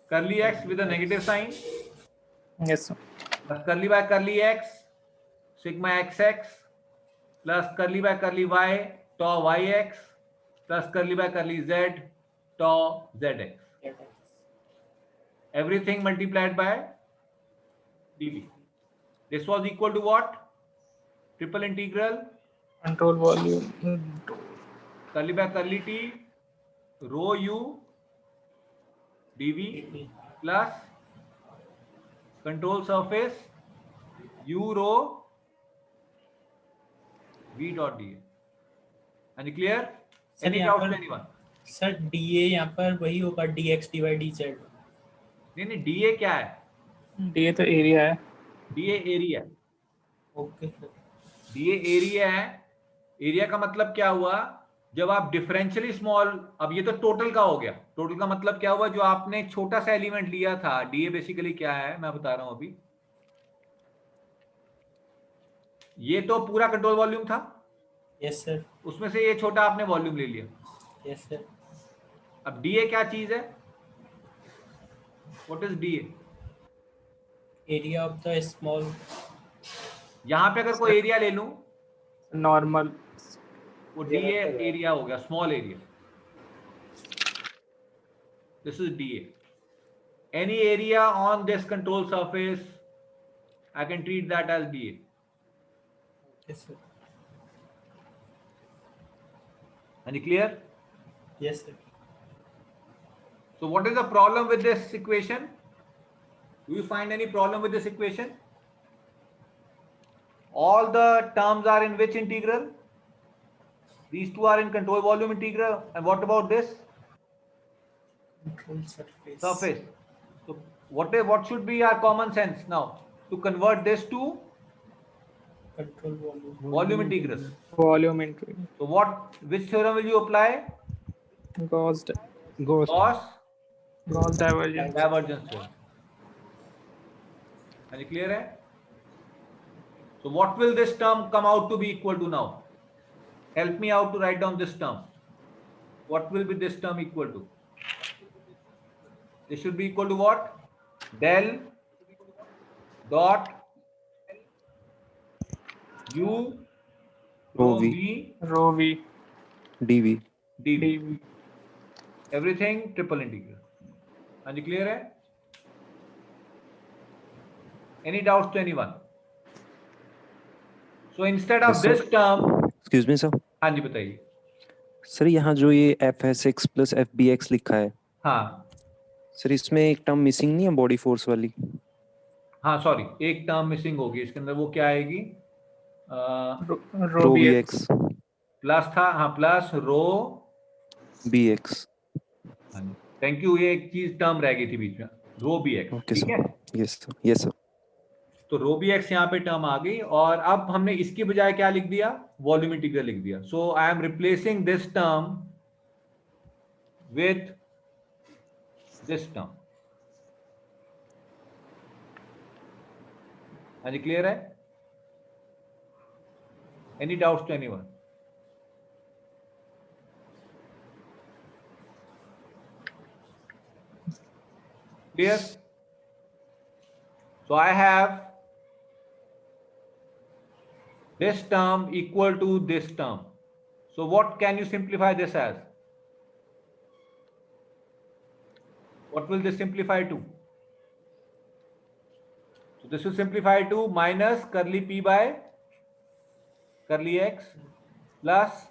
curly x with a negative sign. Yes, sir. Plus curly by curly x, sigma xx, plus curly by curly y, tau yx, plus curly by curly z, tau zx. Everything multiplied by dv. This was equal to what? Triple integral Control volume. curly by curly t, rho u dv plus control surface u rho v dot dA. Any clear? Sir, Any यहाँ doubts to पर- anyone? Sir DA यहाँ पर वही होगा dx dy dz। नहीं DA क्या है? ये तो एरिया है। DA area. Okay sir. DA area है। एरिया का मतलब क्या हुआ? जब आप डिफरेंशियली स्मॉल, अब ये तो टोटल का हो गया। टोटल का मतलब क्या हुआ? जो आपने छोटा सा एलिमेंट लिया था, DA बेसिकली क्या है मैं बता रहा हूं अभी। ये तो पूरा कंट्रोल वॉल्यूम था। Yes sir. उसमें से ये छोटा आपने वॉल्यूम ले लिया। Yes sir. अब DA क्या चीज है? What is DA? Area of the small. यहां पे अगर कोई एरिया ले लूं, नॉर्मल, वो DA एरिया हो गया, small area. This is DA। Any area on this control surface, I can treat that as DA. Yes sir. Any clear? Yes sir. So what is the problem with this equation? Do you find any problem with this equation? All the terms are in which integral? These two are in control volume integral. And what about this? Control surface. Surface. So what should be our common sense now to convert this to Control volume. volume integrals? Volume into So which theorem will you apply? Gauss Gauss divergence. divergence theorem. Are you clear? Hai? So what will this term come out to be equal to now? Help me out to write down this term. What will be this term equal to? This should be equal to what? Del dot u Rho Rho V. V Rho V dV. dV. dV. Everything triple integral. हाँ जी, clear है? Any doubts to anyone? So instead of Yes, sir. this term, Excuse me, sir. हाँ जी बताइए. Sir यहाँ जो ये FS(x) + FBx लिखा है, हाँ सर इसमें एक टर्म मिसिंग नहीं है बॉडी फोर्स वाली? हाँ सॉरी, एक टर्म मिसिंग होगी इसके अंदर. वो क्या आएगी? Rho Rho BX. Vx plus था, हाँ प्लस रो Bx. हाँ जी, थैंक यू. ये एक चीज टर्म रह गई थी बीच में, रो बी एक्स. ओके ठीक है, sir. Yes sir. Yes sir. तो रो बी एक्स यहाँ पे टर्म आ गई. और अब हमने इसकी बजाय क्या लिख दिया? वॉल्यूम इंटीग्रल लिख दिया. So I am replacing this term with this term. हाँ जी, क्लियर है? Any doubts to anyone? Clear? So I have this term equal to this term. So what can you simplify this as? What will this simplify to? So this will simplify to minus curly p by curly x plus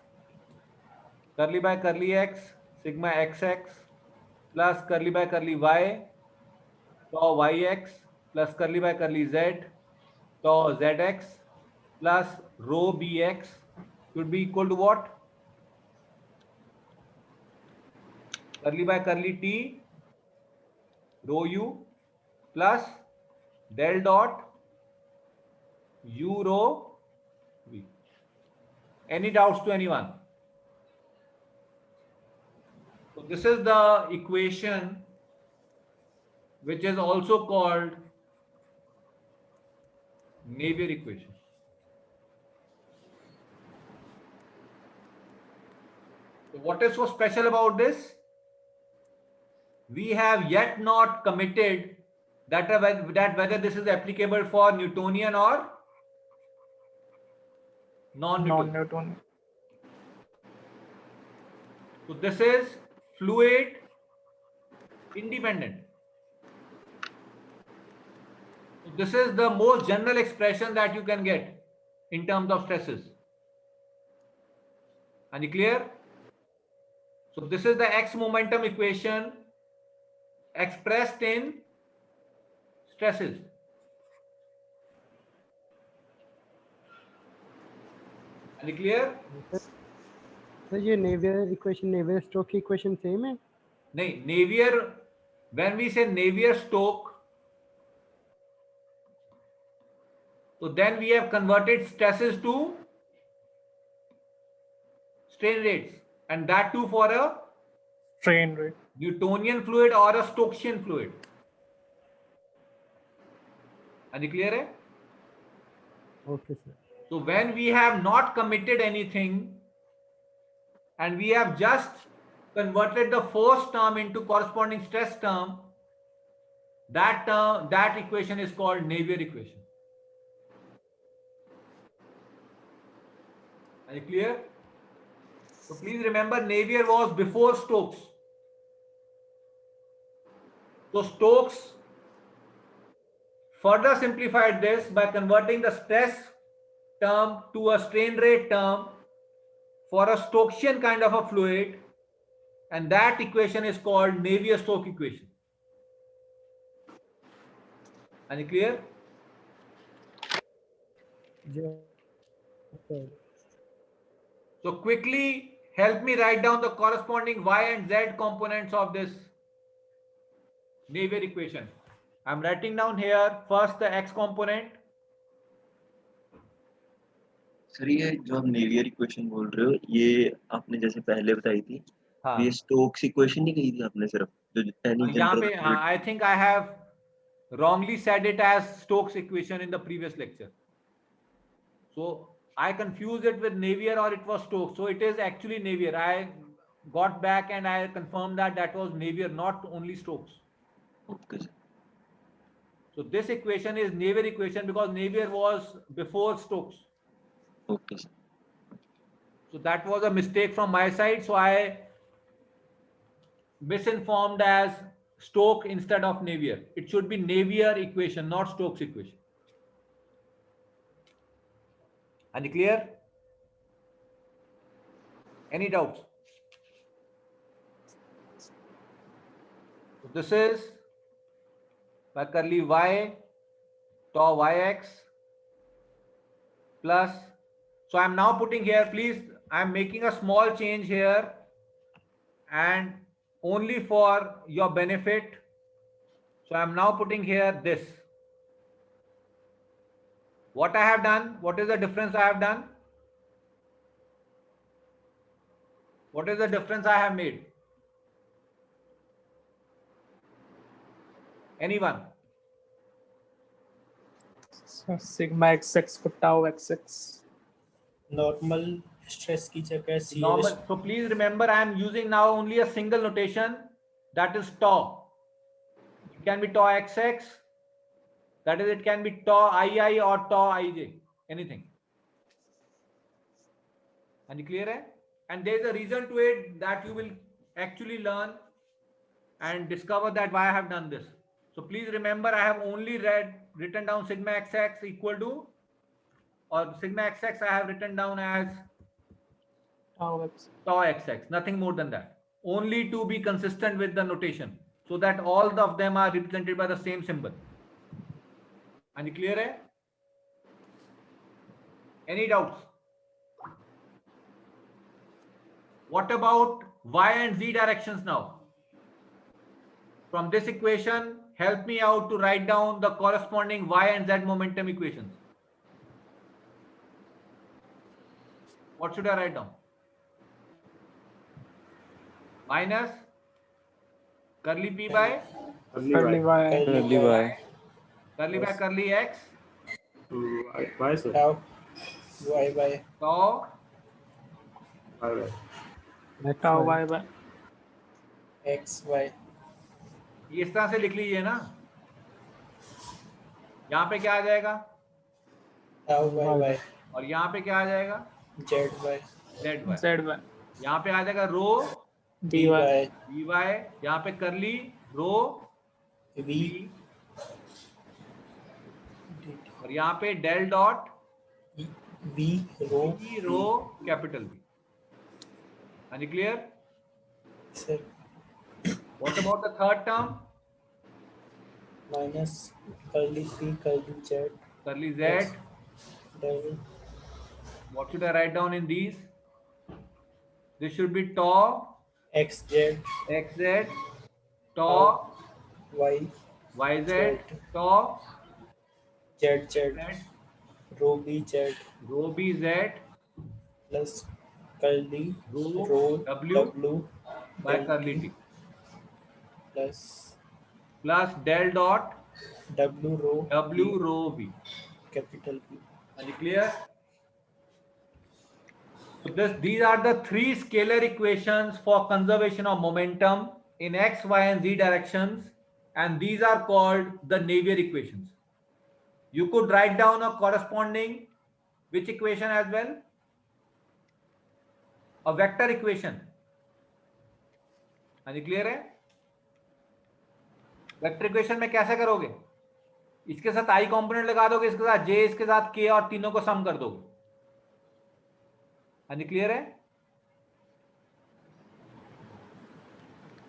curly by curly x sigma xx plus curly by curly y tau yx plus curly by curly z tau zx plus rho bx should be equal to what? Curly by curly t rho u plus del dot u rho v. Any doubts to anyone? So this is the equation which is also called Navier equation. So what is so special about this? We have yet not committed that whether this is applicable for Newtonian or non-Newtonian. Non-Newtonian. So this is fluid independent. So this is the most general expression that you can get in terms of stresses. Are you clear? So this is the x momentum equation expressed in stresses. Are you clear? Sir ये Navier equation Navier stock की equation same है? नहीं, Navier, when we say Navier-Stokes, so then we have converted stresses to strain rates, and that too for a Strain rate. Newtonian fluid or a Stokesian fluid. Are you clear? Hai? Okay sir. So when we have not committed anything and we have just converted the force term into corresponding stress term, that equation is called Navier equation. Are you clear? So please remember, Navier was before Stokes. So Stokes further simplified this by converting the stress term to a strain rate term for a Stokesian kind of a fluid, and that equation is called Navier-Stokes equation. Are you clear? So quickly help me write down the corresponding y and z components of this Navier equation. I'm writing down here first the x component. Sir ये जो आप Navier equation बोल रहे हो, ये आपने जैसे पहले बताई थी, हाँ, ये स्टोक्स इक्वेशन नहीं कही थी आपने सिर्फ, जो एनी यहाँ पे general I think I have wrongly said it as Stokes equation in the previous lecture. So I confused it with Navier, or it was Stokes. So it is actually Navier. I got back and I confirmed that that was Navier, not only Stokes. Okay sir. So this equation is Navier equation because Navier was before Stokes. Okay sir. So that was a mistake from my side. So I misinformed as Stokes instead of Navier. It should be Navier equation, not Stokes equation. Are you clear? Any doubts? So this is my curly y tau yx plus. So I'm now putting here, please, I'm making a small change here and only for your benefit. So I'm now putting here this. What I have done, what is the difference I have done? What is the difference I have made? Anyone? So sigma xx को tau xx. Normal stress की जगह सी Normal. So please remember, I am using now only a single notation, that is tau. It can be tau xx, that is, it can be tau ii or tau ij, anything. And clear hai? And there is a reason to it that you will actually learn and discover that why I have done this. So please remember, I have only written down sigma xx equal to, or sigma xx I have written down as Tau x. tau xx, nothing more than that. Only to be consistent with the notation, so that all of them are represented by the same symbol. And clear hai? Any doubts? What about y and z directions now? From this equation, help me out to write down the corresponding y and z momentum equations. What should I write down? Minus curly p by Curly y. Curly y. curly by curly x Why, sir? tau y by tau Why? Tau y by. x y ये इस तरह से लिख लीजिए ना. यहाँ पे क्या आ जाएगा tau y by और यहाँ पे क्या आ जाएगा z by z Z y. यहाँ पे आ जाएगा रो dy. dy, यहाँ पे करली रो v और यहाँ पे del dot v rho e rho capital B. Are you clear? sir What about the third term? minus curly p curly z Curly z. Yes. del What should I write down in these? This should be tau xz xz, tau y yz, tau z z, rho bz rho bz plus curly rho w by curly t plus del dot w rho b. capital B. Are you clear? So these are the three scalar equations for conservation of momentum in x, y, and z directions, and these are called the Navier equations. You could write down a corresponding which equation as well? A vector equation. Are you clear है? Vector equation में कैसे करोगे? इसके साथ आई component लगा दोगे, इसके साथ जे, इसके साथ के, और तीनों को सम कर दोगे. Are you clear है?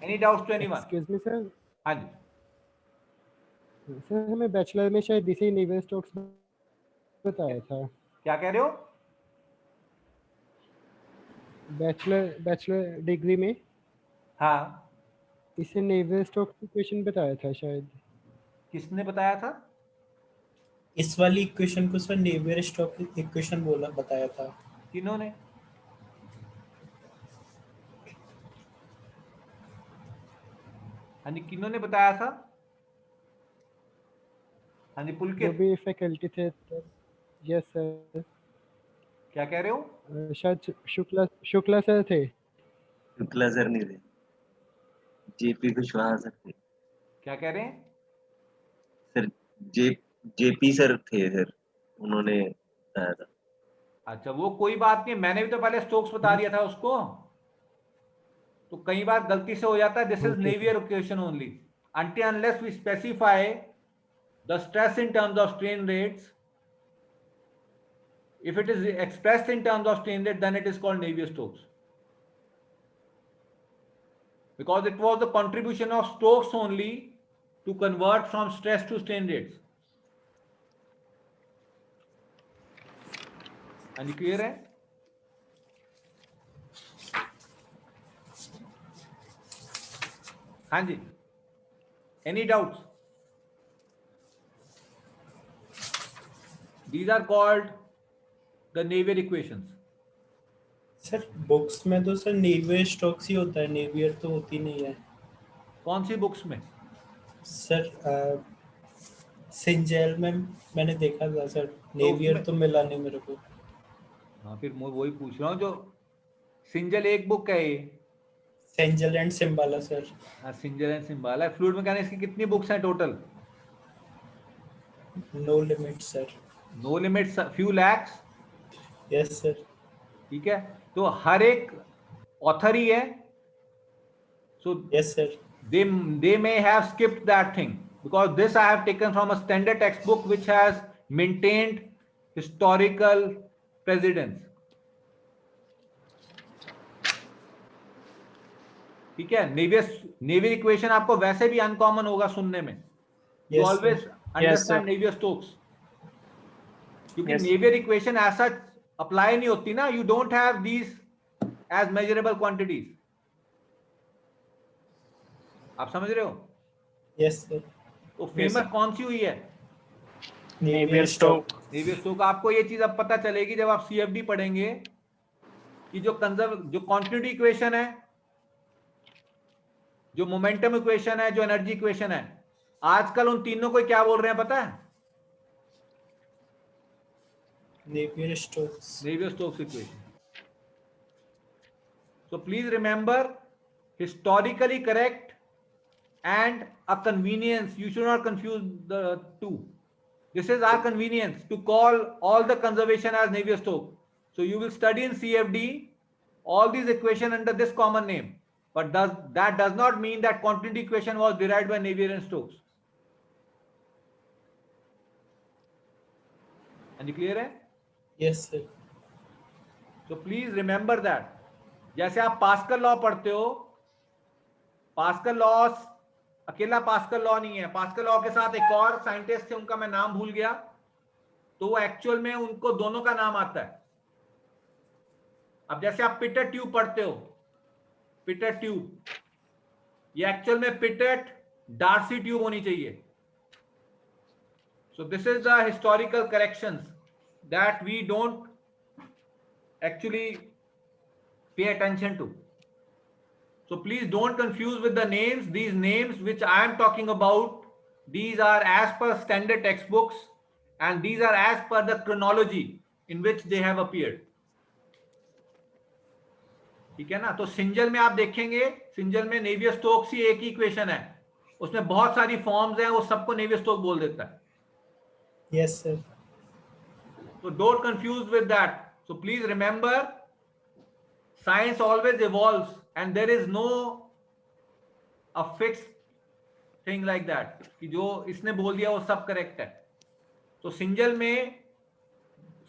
Any doubts to anyone? Excuse me, sir. हाँ जी. सर हमें बैचलर में शायद इसे नेवियर स्टोक्स बताया था. क्या कह रहे हो? बैचलर डिग्री में हाँ. इसे नेवियर स्टोक्स इक्वेशन बताया था शायद. किसने बताया था? इस वाली इक्वेशन को सर नेवियर स्टोक्स इक्वेशन बोला बताया था. किन्होंने? हाँ जी, किन्होंने बताया था? हाँ जी, पुलकित. जो भी फैकल्टी थे. Yes sir. क्या कह रहे हो? शायद शुक्ला सर थे. शुक्ला सर नहीं थे, जेपी कुशवाहा सर थे. क्या कह रहे हैं? सर जेपी सर थे सर, उन्होंने बताया था. अच्छा वो कोई बात नहीं, मैंने भी तो पहले स्टोक्स बता दिया था उसको, तो कई बार गलती से हो जाता है. This is Navier equation only until unless we specify the stress in terms of strain rates. If it is expressed in terms of strain rate, then it is called Navier-Stokes, because it was the contribution of Stokes only to convert from stress to strain rates. And you clear है? हाँ जी. Any doubts? These are called the Navier equations. Sir books में तो sir Navier Stokes ही होता है, Navier तो होती नहीं है कौन सी बुक्स में? सर. सिंजेल में मैंने देखा था सर, नेवियर तो मिला नहीं मेरे को. हाँ फिर मैं वही पूछ रहा हूँ, जो सिंजल एक बुक है ये. Cengel and Cimbala sir. हाँ Cengel and Cimbala. Fluid mechanics की कितनी बुक्स हैं टोटल? No limit sir. No limit, few lakhs. Yes sir. ठीक है, तो हर एक ऑथर ही है. So yes sir. they may have skipped that thing, because this I have taken from a standard textbook which has maintained historical precedence. ठीक है. Navier equation आपको वैसे भी अनकॉमन होगा सुनने में. You always understand Navier-Stokes, क्योंकि नेवियर इक्वेशन ऐसा अप्लाई नहीं होती ना. You don't have these as measurable quantities. आप समझ रहे हो? Yes sir. तो फेमस कौन सी हुई है? Navier Stokes. Navier Stokes. आपको ये चीज अब पता चलेगी जब आप CFD पढ़ेंगे कि जो कंटिन्यूटी इक्वेशन है, जो मोमेंटम इक्वेशन है, जो एनर्जी इक्वेशन है, आजकल उन तीनों को क्या बोल रहे हैं पता है? Navier Stokes. Navier Stokes equation. So please remember, historically correct and a convenience. You should not confuse the two. This is our convenience to call all the conservation as Navier-Stokes. So you will study in CFD all these equations under this common name. But that does not mean that continuity equation was derived by Navier and Stokes. And you clear है? Yes sir. So please remember that. जैसे आप pascal law पढ़ते हो, pascal law अकेला pascal law नहीं है. Pascal law के साथ एक और साइंटिस्ट थे, उनका मैं नाम भूल गया, तो वो एक्चुअल में उनको दोनों का नाम आता है. अब जैसे आप पिटेट ट्यूब पढ़ते हो, पिटेट ट्यूब, ये एक्चुअल में पिटेट डार्सी ट्यूब होनी चाहिए. So this is the historical corrections that we don't actually pay attention to. So please don't confuse with the names. These names which I am talking about, these are as per standard textbooks and these are as per the chronology in which they have appeared. ठीक है ना. तो सिंजल में आप देखेंगे, सिंजल में Navier Stokes ही एक ही equation है, उसमें बहुत सारी फॉर्म्स हैं, वो सबको नेवियर स्टोक्स बोल देता है. Yes sir. So don't confuse with that. So please remember, science always evolves and there is no a fixed thing like that कि जो इसने बोल दिया वो सब करेक्ट है. तो सिंजल में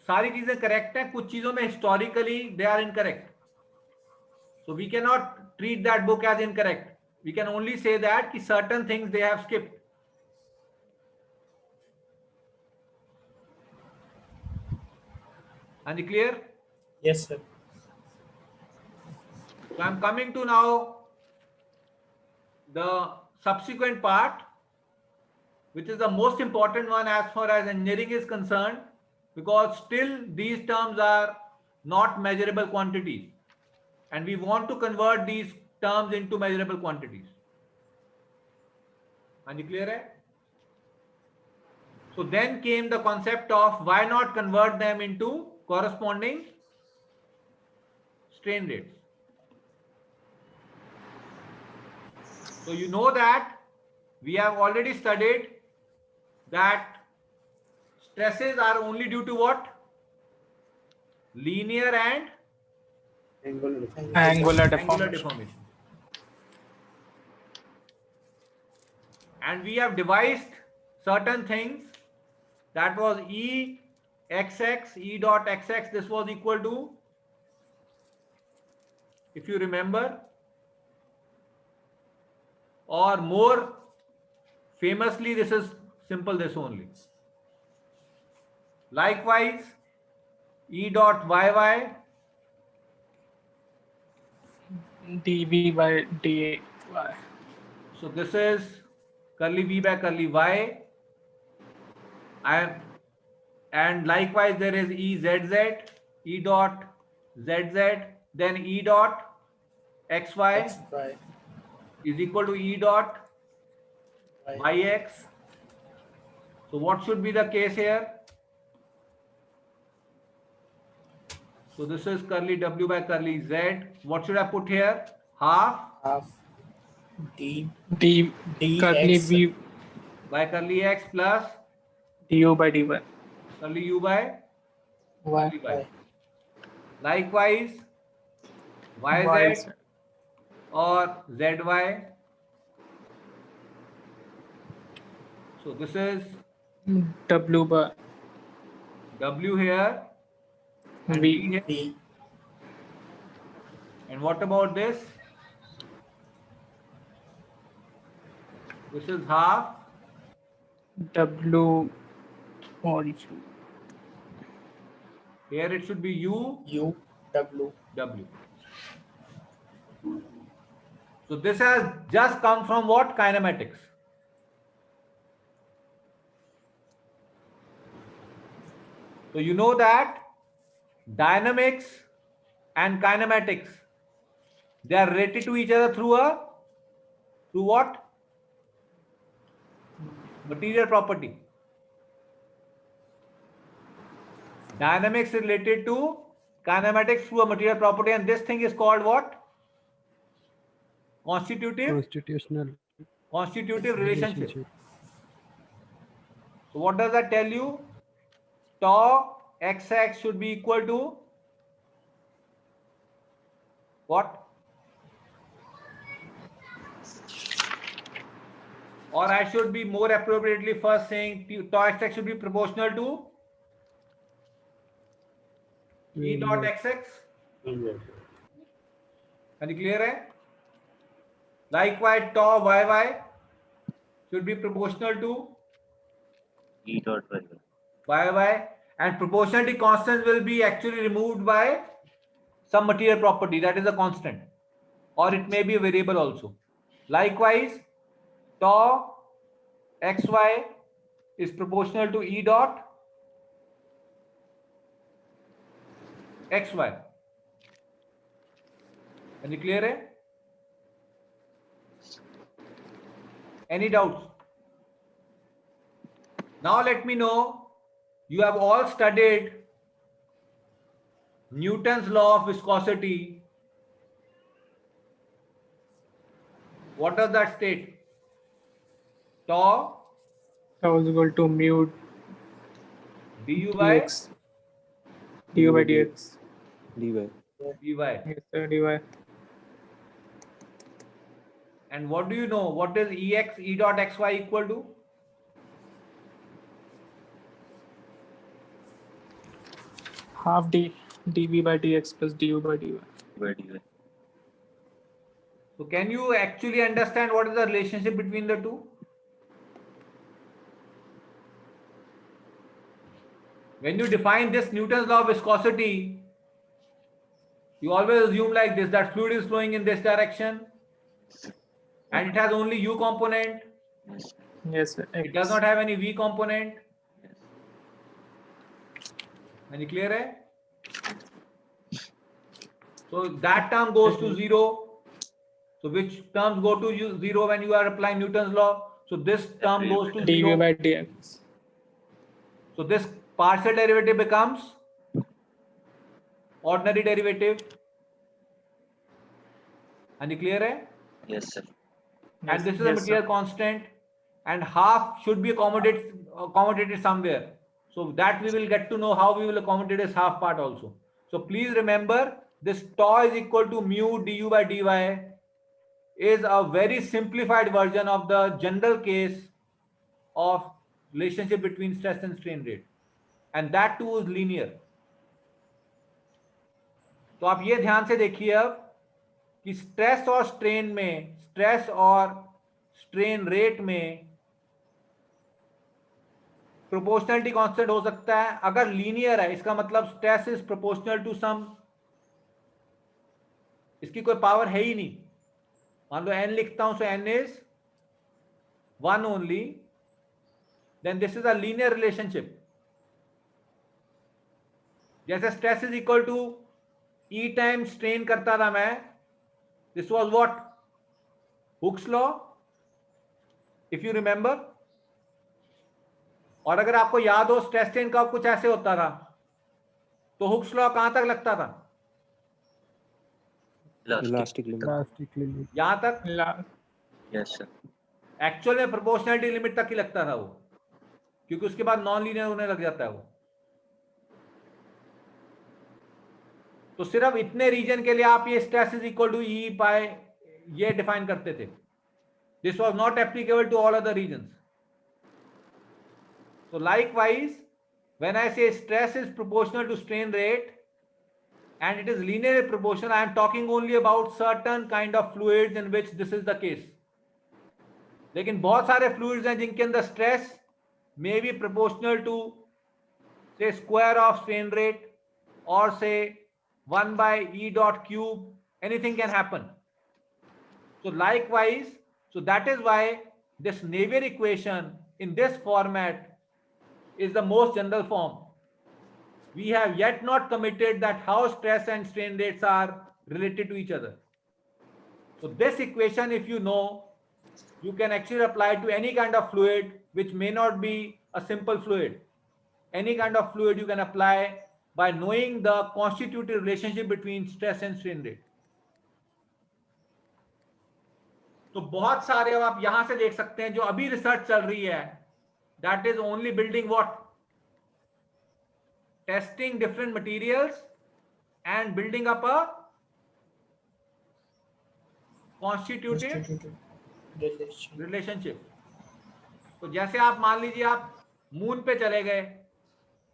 सारी चीजें करेक्ट है, कुछ चीजों में historically they are incorrect. So we cannot treat that book as incorrect. We can only say that कि certain things they have skipped. And clear? Yes sir. So I'm coming to now the subsequent part, which is the most important one as far as engineering is concerned, because still these terms are not measurable quantities and we want to convert these terms into measurable quantities. And you clear hai? So then came the concept of why not convert them into corresponding strain rates. So you know that we have already studied that stresses are only due to what? linear and Angular angular deformation. deformation. And we have devised certain things. That was E xx, E dot xx, this was equal to, if you remember, or more famously, this is simple, this only. Likewise, E dot yy, dv by dy. so this is curly v by curly y. And likewise there is EZZ, E dot ZZ, then E dot XY XY, is equal to E dot YX. So what should be the case here? So this is curly W by curly Z. What should I put here? Half half d curly dx v by curly X plus du by dy. curly U by Y. curly Y. Likewise, YZ YZ. or ZY. So this is W by W here and V. V here. d And what about this? This is half W or here, it should be U u w. W. So this has just come from what? Kinematics. So you know that dynamics and kinematics, they are related to each other through what? Material property. Dynamics is related to kinematics through a material property, and this thing is called what? Constitutive relationship. So what does that tell you? Tau xx should be equal to what? Or I should be more appropriately first saying tau xx should be proportional to E dot xx. Are you clear? Hai? Likewise, tau yy should be proportional to E dot y. yy, and proportionality constants will be actually removed by some material property, that is a constant, or it may be a variable also. Likewise, tau xy is proportional to E dot xy. Are you clear? Hai? Any doubts? Now let me know, you have all studied Newton's law of viscosity. What does that state? Tau is equal to mu du by dx. Du by dx. dy. dy. Yes, sir, dy. And what do you know? What is Ex E dot xy equal to? Half d dv by dx plus du by dy. So can you actually understand what is the relationship between the two? When you define this Newton's law of viscosity, you always assume like this, that fluid is flowing in this direction and it has only U component. Yes, sir. It does not have any V component. Any clear? Hai? So that term goes to 0. So which terms go to 0 when you are applying Newton's law? So this term goes to dv 0. by dx. So this partial derivative becomes ordinary derivative. Any clear? Hai? Yes, sir. And this is a Yes, material sir. constant, and half should be accommodated somewhere. So that we will get to know how we will accommodate this half part also. So please remember, this tau is equal to mu du by dy is a very simplified version of the general case of relationship between stress and strain rate, and that too is linear. तो आप ये ध्यान से देखिए अब कि stress और strain में, स्ट्रेस और स्ट्रेन रेट में प्रोपोर्शनलिटी कांस्टेंट हो सकता है अगर लीनियर है। इसका मतलब stress is proportional to some, इसकी कोई पावर है ही नहीं। मान लो n लिखता हूं, so n is 1 only, then this is a linear relationship. जैसे stress is equal to E time strain करता था मैं, this was what, Hooke's law, if you remember. और अगर आपको याद हो स्ट्रेस स्ट्रेन का कुछ ऐसे होता था, तो हुक्स लॉ कहां तक लगता था? इलास्टिक लिमिट, यहां तक। Yes sir. एक्चुअल में प्रोपोर्शनलिटी लिमिट तक ही लगता था वो, क्योंकि उसके बाद नॉन लीनियर होने लग जाता है वो। तो सिर्फ इतने रीजन के लिए आप ये stress is equal to e pi ये डिफाइन करते थे। This was not applicable to all other reasons. So likewise, when I say stress is proportional to strain rate and it is linearly proportional, I am talking only about certain kind of fluids in which this is the case. लेकिन बहुत सारे fluids हैं जिनके अंदर stress may be proportional to say square of strain rate or say 1 by E dot cube. Anything can happen. So likewise, so that is why this Navier equation in this format is the most general form. We have yet not committed that how stress and strain rates are related to each other. So this equation, if you know, you can actually apply to any kind of fluid which may not be a simple fluid. Any kind of fluid you can apply by knowing the constitutive relationship between stress and strain rate. तो बहुत सारे अब आप यहां से देख सकते हैं जो अभी रिसर्च चल रही है, that is only building what? Testing different materials and building up a constitutive relationship. तो जैसे आप मान लीजिए आप मून पे चले गए,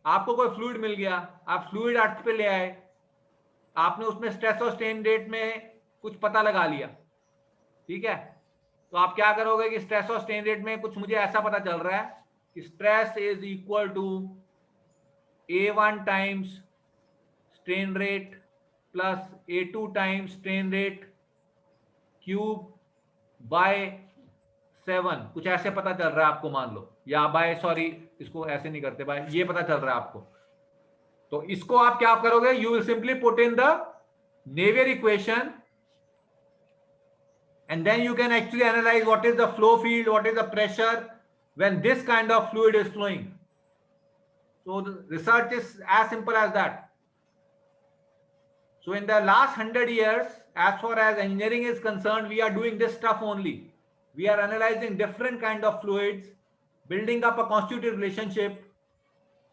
आपको कोई फ्लूइड मिल गया, आप फ्लूइड अर्थ पे ले आए, आपने उसमें स्ट्रेस और स्ट्रेन रेट में कुछ पता लगा लिया, ठीक है। तो आप क्या करोगे कि स्ट्रेस और स्ट्रेन रेट में कुछ मुझे ऐसा पता चल रहा है कि stress is equal to A1 times strain rate plus A2 times strain rate cube by 7, कुछ ऐसे पता चल रहा है आपको, मान लो, या बाय, सॉरी इसको ऐसे नहीं करते, बाय ये पता चल रहा है आपको। तो इसको आप क्या करोगे, you will simply put in the Navier equation and then you can actually analyze what is the flow field, what is the pressure when this kind of fluid is flowing. So the research is as simple as that. So in the last 100 years, as far as engineering is concerned, we are doing this stuff only. We are analyzing different kind of fluids, building up a constitutive relationship,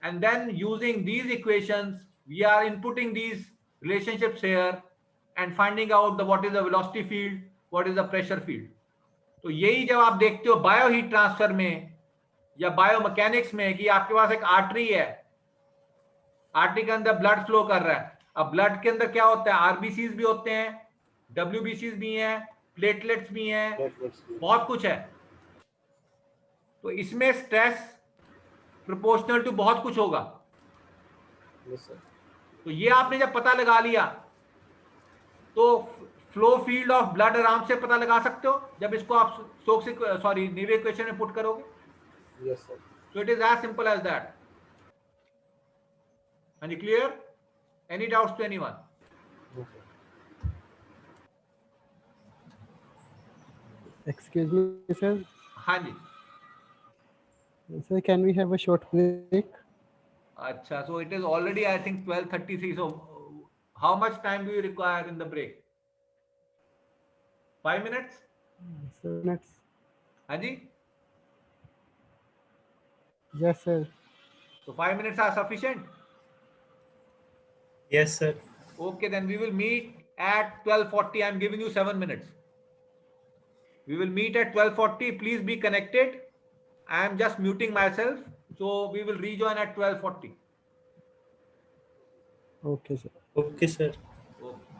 and then using these equations, we are inputting these relationships here and finding out what is the velocity field, what is the pressure field. तो यही जब आप देखते हो bio heat transfer में या bio mechanics में कि आपके पास एक आर्टरी है, आर्टरी के अंदर ब्लड फ्लो कर रहा है। अब ब्लड के अंदर क्या होता है, आरबीसीज भी होते हैं, डब्ल्यूबीसीज भी हैं, प्लेटलेट्स भी हैं, बहुत कुछ है। तो इसमें स्ट्रेस प्रोपोर्शनल टू बहुत कुछ होगा। तो ये आपने जब पता लगा लिया तो फ्लो फील्ड ऑफ ब्लड आराम से पता लगा सकते हो जब इसको आप स्टोक्स नेवियर इक्वेशन में पुट करोगे। Yes sir. So it is as simple as that. And clear? Any doubts to anyone? Excuse me, sir. हाँ जी। Sir, can we have a short break? अच्छा, so it is already I think 12:33. So how much time do you require in the break? 5 minutes? 7 minutes. हाँ जी। Yes, sir. So 5 minutes are sufficient? Yes, sir. Okay, then we will meet at 12:40. I'm giving you 7 minutes. We will meet at 12:40. Please be connected. I am just muting myself. So we will rejoin at 12:40. Okay, sir. Okay, sir. Okay.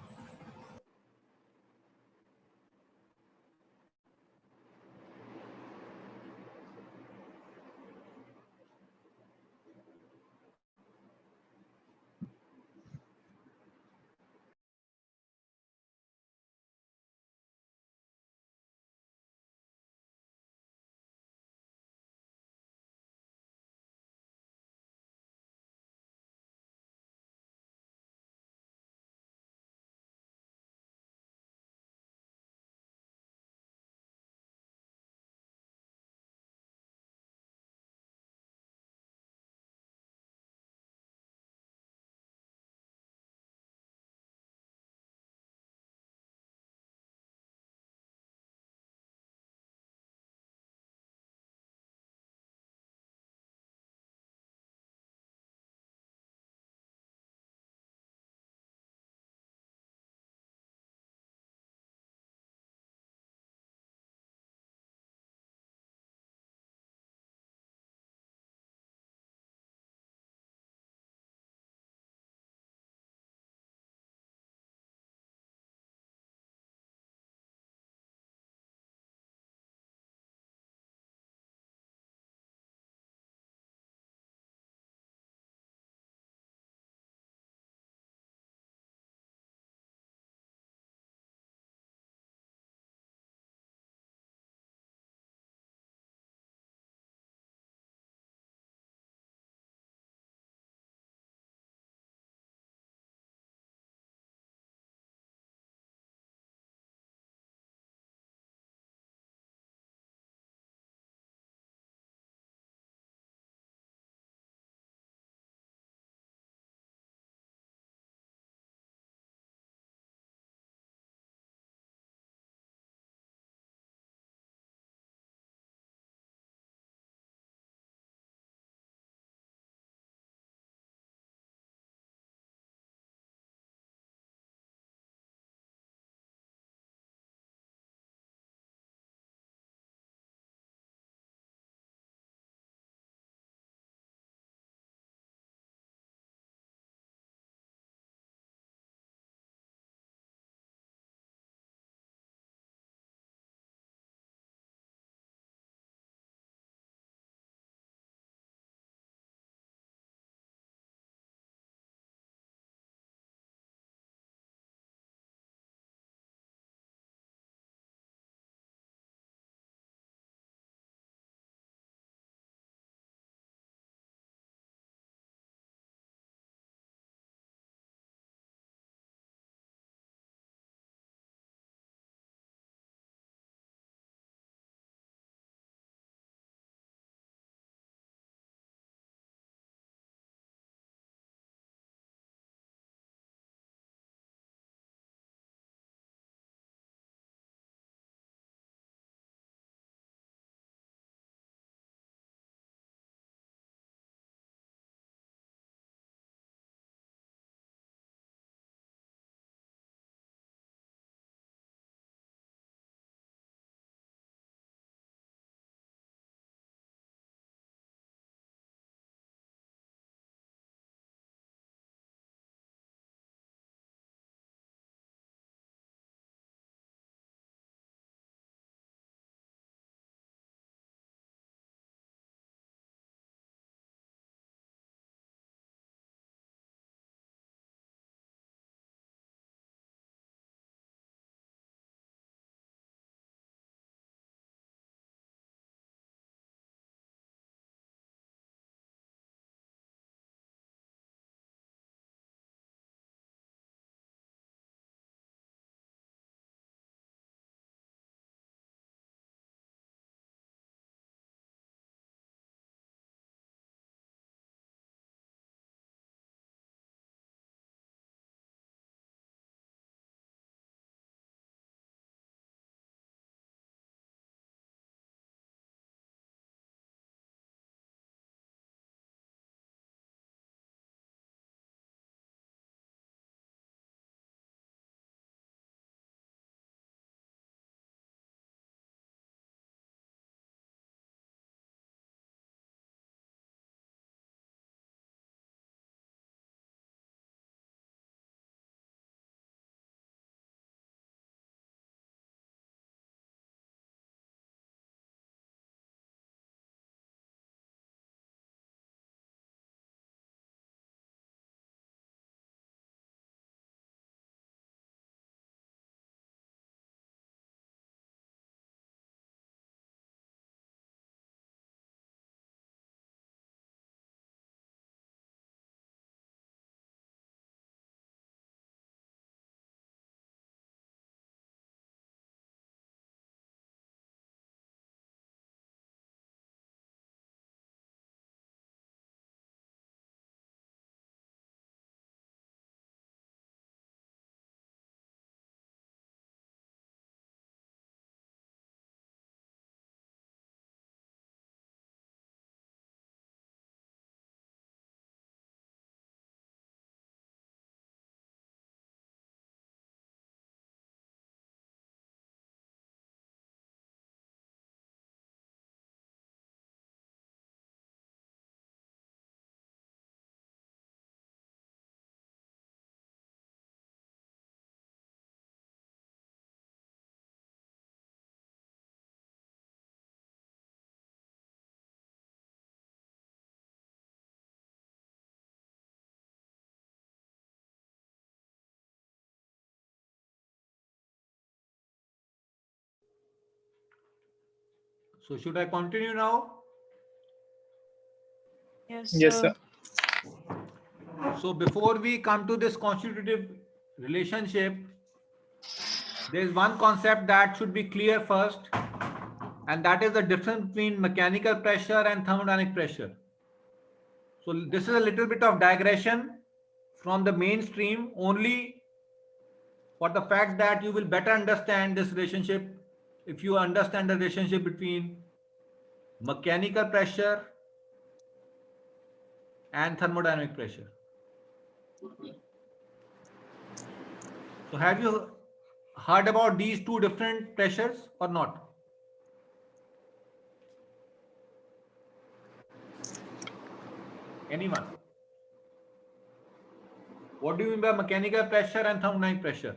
So should I continue now? Yes, Yes, sir. So before we come to this constitutive relationship, there is one concept that should be clear first, and that is the difference between mechanical pressure and thermodynamic pressure. So this is a little bit of digression from the mainstream, only for the fact that you will better understand this relationship if you understand the relationship between mechanical pressure and thermodynamic pressure. So have you heard about these two different pressures or not? Anyone? What do you mean by mechanical pressure and thermodynamic pressure?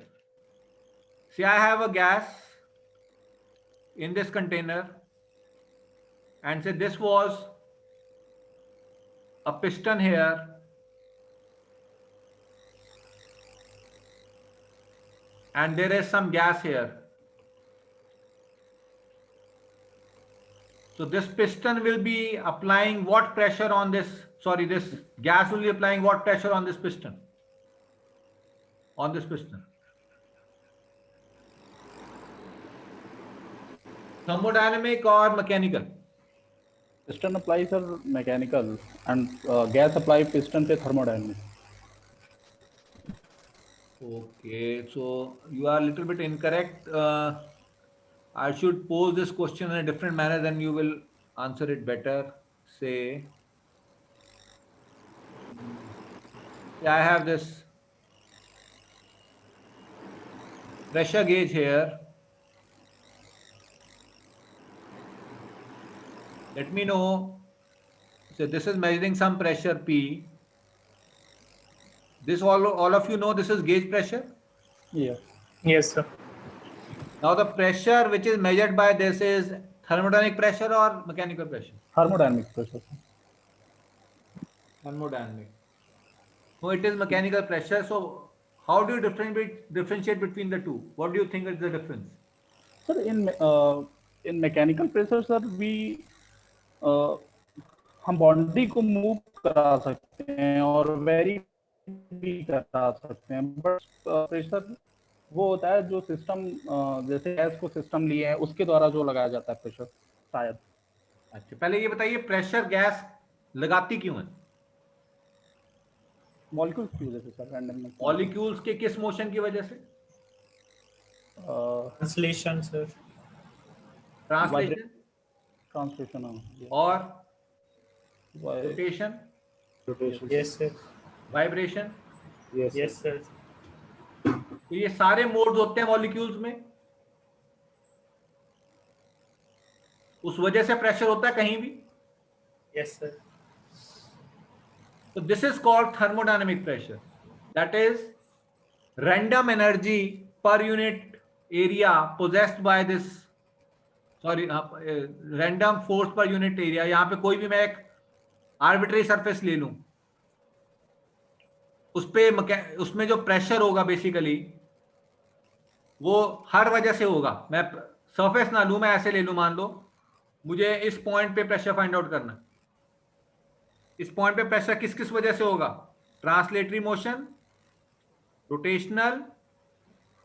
See, I have a gas in this container, and say this was a piston here, and there is some gas here. So this piston will be applying what pressure on this, sorry, this gas will be applying what pressure on this piston? On this piston. Thermodynamic or mechanical? Piston applies are mechanical and gas apply piston पे thermodynamic. Okay, so you are a little bit incorrect. I should pose this question in a different manner, then you will answer it better. Say, I have this pressure gauge here. Let me know. So this is measuring some pressure P. This all of you know this is gauge pressure? Yeah. Yes, sir. Now the pressure which is measured by this is thermodynamic pressure or mechanical pressure? Thermodynamic pressure. Thermodynamic. No, it is mechanical pressure. So how do you differentiate between the two? What do you think is the difference? Sir, in mechanical pressure, sir, we हम body को move करा सकते हैं और very भी करा सकते हैं, बट प्रेशर वो होता है जो सिस्टम जैसे गैस को सिस्टम लिए हैं उसके द्वारा जो लगाया जाता है प्रेशर शायद. अच्छा, पहले ये बताइए प्रेशर गैस लगाती क्यों है? मॉलिक्यूल्स की वजह से सर, रैंडम मॉलिक्यूल्स के किस मोशन की वजह से? Translation sir. ट्रांसलेशन और rotation. Yes sir. Vibration. Yes sir. तो ये सारे मोड्स होते हैं मॉलिक्यूल्स में. उस वजह से प्रेशर होता है कहीं भी. Yes sir. So this is called thermodynamic pressure. That is random energy per unit area possessed by this, sorry, random force per unit area. यहाँ पे कोई भी मैं एक arbitrary surface ले लूं, उस पे उसमें जो प्रेशर होगा बेसिकली वो हर वजह से होगा. मैं सरफेस ना लूं, मैं ऐसे ले लूं, मान लो मुझे इस पॉइंट पे प्रेशर फाइंड आउट करना. इस पॉइंट पे प्रेशर किस किस वजह से होगा? Translatory motion, rotational,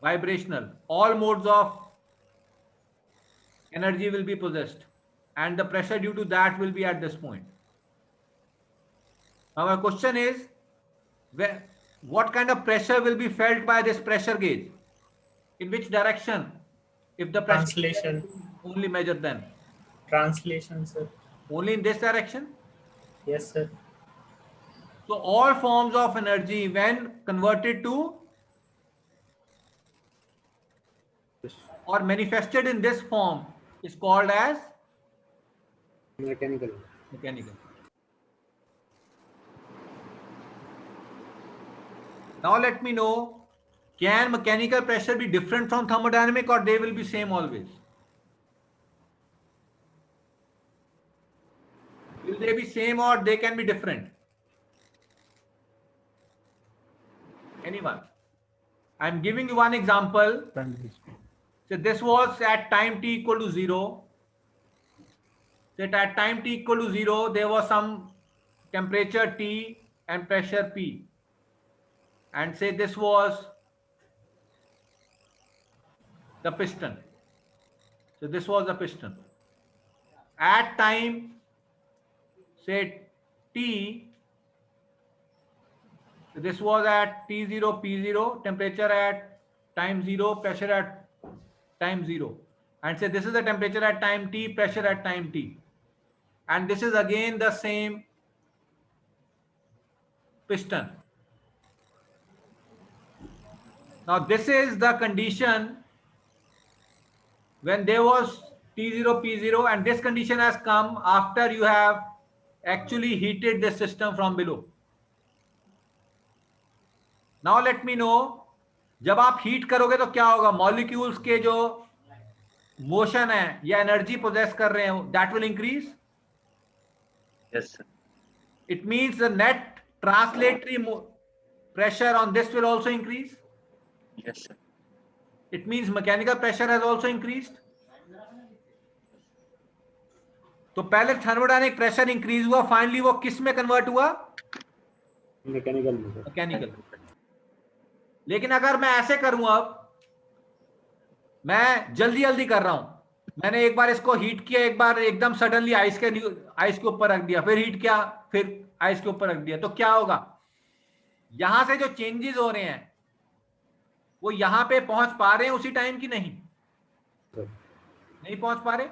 vibrational. All modes of energy will be possessed and the pressure due to that will be at this point. Now my question is, what kind of pressure will be felt by this pressure gauge? In which direction? If the pressure Translation. only measure then? Translation sir. Only in this direction? Yes sir. So all forms of energy when converted to or manifested in this form is called as Mechanical. Now let me know, can mechanical pressure be different from thermodynamic or they will be same always? Will they be same or they can be different? Anyone? I'm giving you one example. So this was at time t equal to 0 that at time t equal to 0, there was some temperature T and pressure P. And say this was the piston. So this was the piston. At time, say T, this was at T0, P0, temperature at time 0, pressure at time 0. And say this is the temperature at time T, pressure at time T. And this is again the same piston. Now this is the condition when there was T0, P0, and this condition has come after you have actually heated the system from below. Now let me know, जब आप heat करोगे तो क्या होगा? Molecules के जो motion है या एनर्जी पोजेस कर रहे हैं, that will increase. Yes, sir. It means the net translatory pressure on this will also increase. Yes, sir. It means mechanical pressure has also increased. तो पहले थर्मोडायनेमिक प्रेशर इंक्रीज हुआ, finally वो किस में convert हुआ? मैकेनिकल. लेकिन अगर मैं ऐसे करूं, अब मैं जल्दी जल्दी कर रहा हूं, मैंने एक बार इसको हीट किया, एक बार एकदम सडनली आइस के ऊपर रख दिया, फिर हीट किया, फिर आइस के ऊपर रख दिया, तो क्या होगा? यहां से जो चेंजेस हो रहे हैं वो यहां पे पहुंच पा रहे हैं उसी टाइम की नहीं? नहीं पहुंच पा रहे.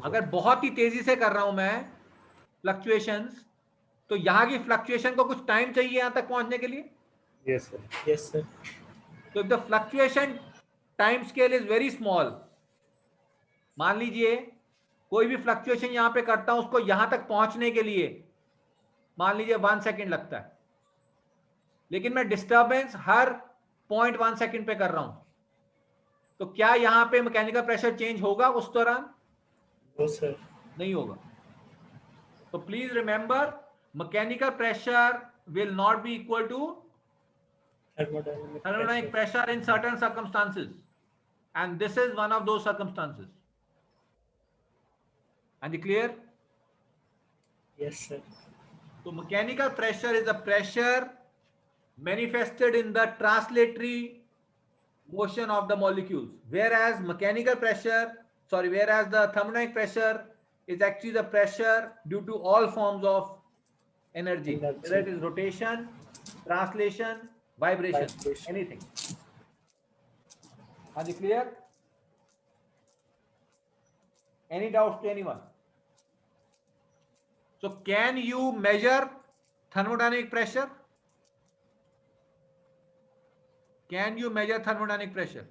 अगर बहुत ही तेजी से कर रहा हूं मैं फ्लक्चुएशंस, तो यहां की फ्लक्चुएशन को कुछ टाइम चाहिए यहां तक पहुंचने के लिए. Yes, sir. Yes, sir. So if the fluctuation time scale is very small, मान लीजिए कोई भी फ्लक्चुएशन यहां पे करता हूं, उसको यहां तक पहुंचने के लिए मान लीजिए 1 सेकेंड लगता है, लेकिन मैं डिस्टर्बेंस हर 0.1 सेकेंड पे कर रहा हूं, तो क्या यहां पे मैकेनिकल प्रेशर चेंज होगा उस दौरान? No, sir. नहीं होगा. तो please remember, mechanical pressure will not be equal to thermodynamic pressure in certain circumstances, and this is one of those circumstances. And clear? Yes, sir. So mechanical pressure is the pressure manifested in the translatory motion of the molecules, whereas whereas the thermodynamic pressure is actually the pressure due to all forms of energy, whether it is rotation, translation, vibration, anything. Are you clear? Any doubts to anyone? So can you measure thermodynamic pressure? Can you measure thermodynamic pressure?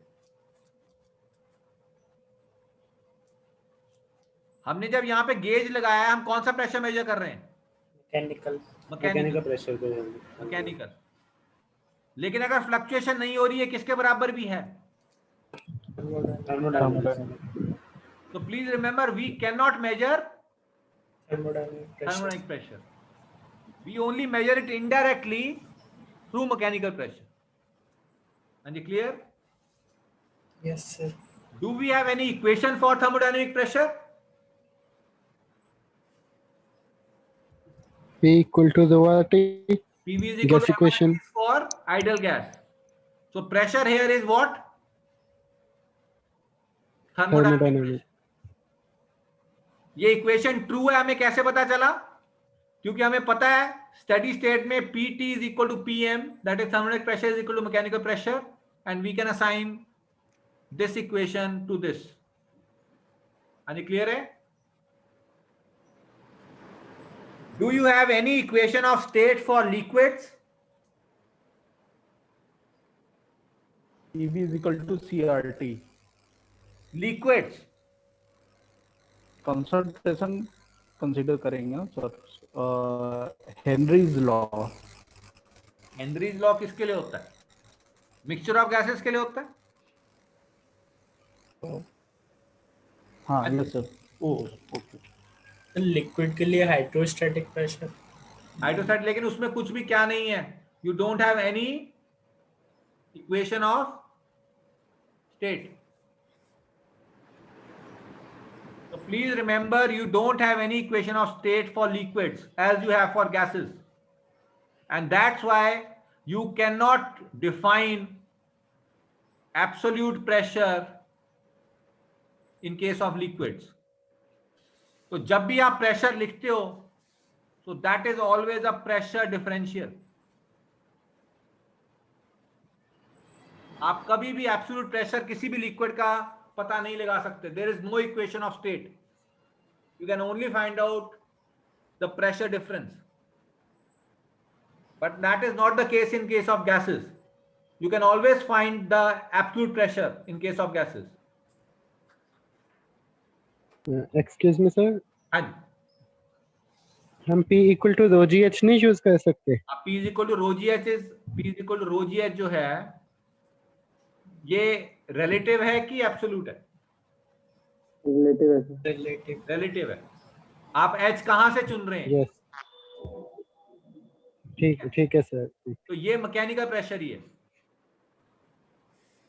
हमने जब यहाँ पे gauge लगाया है, हम कौन सा pressure measure कर रहे हैं? मैकेनिकल प्रेशर को. मैकेनिकल. लेकिन अगर फ्लक्चुएशन नहीं हो रही है, किसके बराबर भी है? तो प्लीज रिमेंबर, वी कैन नॉट मेजर thermodynamic pressure. We only measure it indirectly through mechanical pressure. And you clear? Yes, sir. Do we have any equation for thermodynamic pressure? P equal to the what? PV is equal Gas to equation. for ideal gas. So pressure here is what? Thermodynamic. ये equation true है, हमें कैसे पता चला? क्योंकि हमें पता है स्टेडी स्टेट में PT is equal to PM, that is thermodynamic pressure is equal to mechanical pressure, and we can assign this equation to this. Are you clear? Do you have any equation of state for liquids? EV is equal to CRT. Liquids. Concentration consider करेंगे sir. Henry's law. Henry's law किसके लिए होता है? Mixture of gases के लिए होता है. हाँ यस सर. ओके. लिक्विड के लिए हाइड्रोस्टैटिक प्रेशर. हाइड्रोस्टैटिक, लेकिन उसमें कुछ भी क्या नहीं है. You don't have any equation of state. So please remember, you don't have any equation of state for liquids as you have for gases. And that's why you cannot define absolute pressure in case of liquids. तो जब भी आप pressure लिखते हो, so that is always a pressure differential. आप कभी भी absolute pressure किसी भी liquid का पता नहीं लगा सकते. There is no equation of state. You can only find out the pressure difference. But that is not the case in case of gases. You can always find the absolute pressure in case of gases. Excuse me sir, हाँ जी. हम P equal to rho g h नहीं use कर सकते? P is equal to rho GH जो है ये relative है कि absolute है? Relative है. आप H कहाँ से चुन रहे हैं? यस, ठीक है सर. तो ये मैकेनिकल प्रेशर ही है.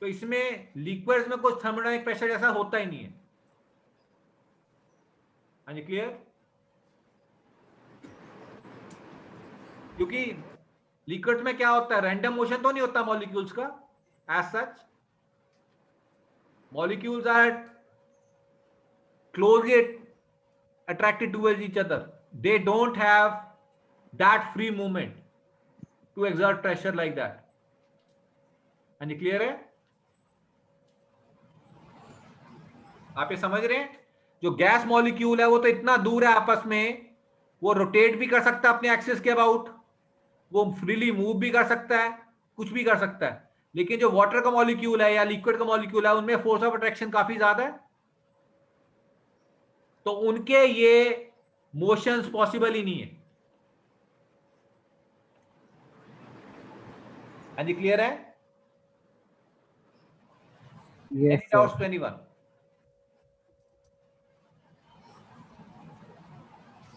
तो इसमें लिक्विड्स में कुछ थर्मोडायनामिक प्रेशर जैसा होता ही नहीं है. हाँ जी, क्लियर? क्योंकि लिक्विड्स में क्या होता है, रैंडम मोशन तो नहीं होता मॉलिक्यूल्स का as such. Molecules are closely attracted towards each other. They don't have that free movement to exert pressure like that. हाँ जी, क्लियर है? आप ये समझ रहे हैं? जो गैस मॉलिक्यूल है वो तो इतना दूर है आपस में, वो रोटेट भी कर सकता है अपने एक्सिस के अबाउट, वो फ्रीली मूव भी कर सकता है, कुछ भी कर सकता है. लेकिन जो वाटर का मॉलिक्यूल है या लिक्विड का मॉलिक्यूल है उनमें फोर्स ऑफ अट्रैक्शन काफी ज्यादा है, तो उनके ये मोशंस पॉसिबल ही नहीं है. हाँ जी, क्लियर है? Yes Any doubts to anyone?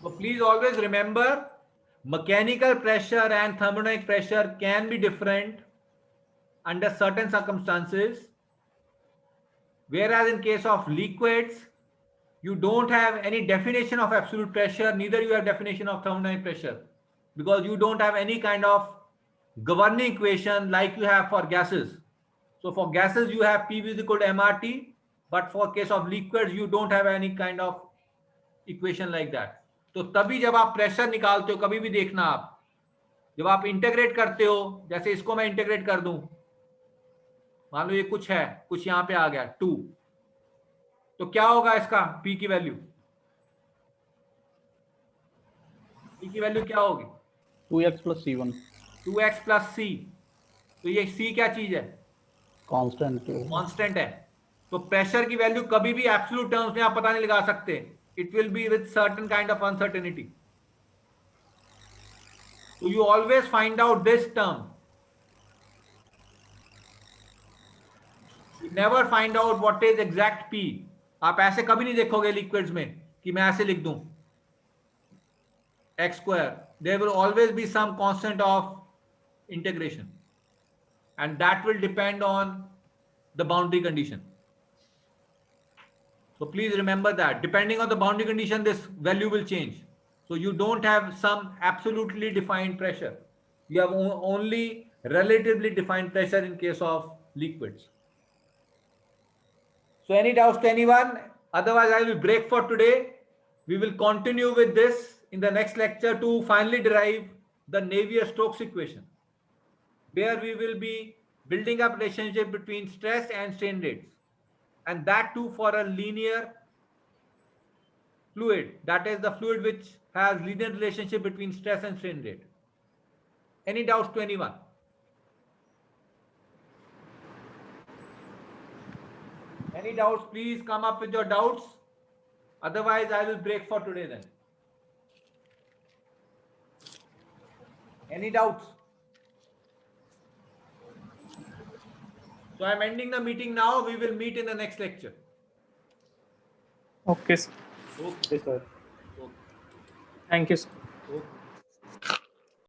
So please always remember, mechanical pressure and thermodynamic pressure can be different under certain circumstances, whereas in case of liquids you don't have any definition of absolute pressure, neither you have definition of thermodynamic pressure, because you don't have any kind of governing equation like you have for gases. So for gases you have P is equal to mRT, but for case of liquids you don't have any kind of equation like that. तो तभी जब आप pressure निकालते हो, कभी भी देखना आप जब आप इंटीग्रेट करते हो, जैसे इसको मैं इंटीग्रेट कर दूं, मान लो ये कुछ है, कुछ यहां पे आ गया 2, तो क्या होगा इसका P की वैल्यू? P की वैल्यू क्या होगी? 2x plus c1. 2x plus c. तो ये c क्या चीज है? कांस्टेंट है. तो प्रेशर की वैल्यू कभी भी एब्सोल्यूट टर्म्स में आप पता नहीं लगा सकते. It will be with certain kind of uncertainty. So you always find out this term. You never find out what is exact P. आप ऐसे कभी नहीं देखोगे लिक्विड्स में कि मैं ऐसे लिख दूं x square. There will always be some constant of integration, and that will depend on the boundary condition. So please remember that depending on the boundary condition, this value will change. So you don't have some absolutely defined pressure. You have only relatively defined pressure in case of liquids. So any doubts to anyone? Otherwise I will break for today. We will continue with this in the next lecture to finally derive the Navier-Stokes equation, where we will be building up relationship between stress and strain rates, and that too for a linear fluid, that is the fluid which has linear relationship between stress and strain rate. Any doubts to anyone? Any doubts, please come up with your doubts. Otherwise I will break for today then. Any doubts? So I'm ending the meeting now. We will meet in the next lecture. Okay, sir. Okay, sir. Thank you, sir. Okay.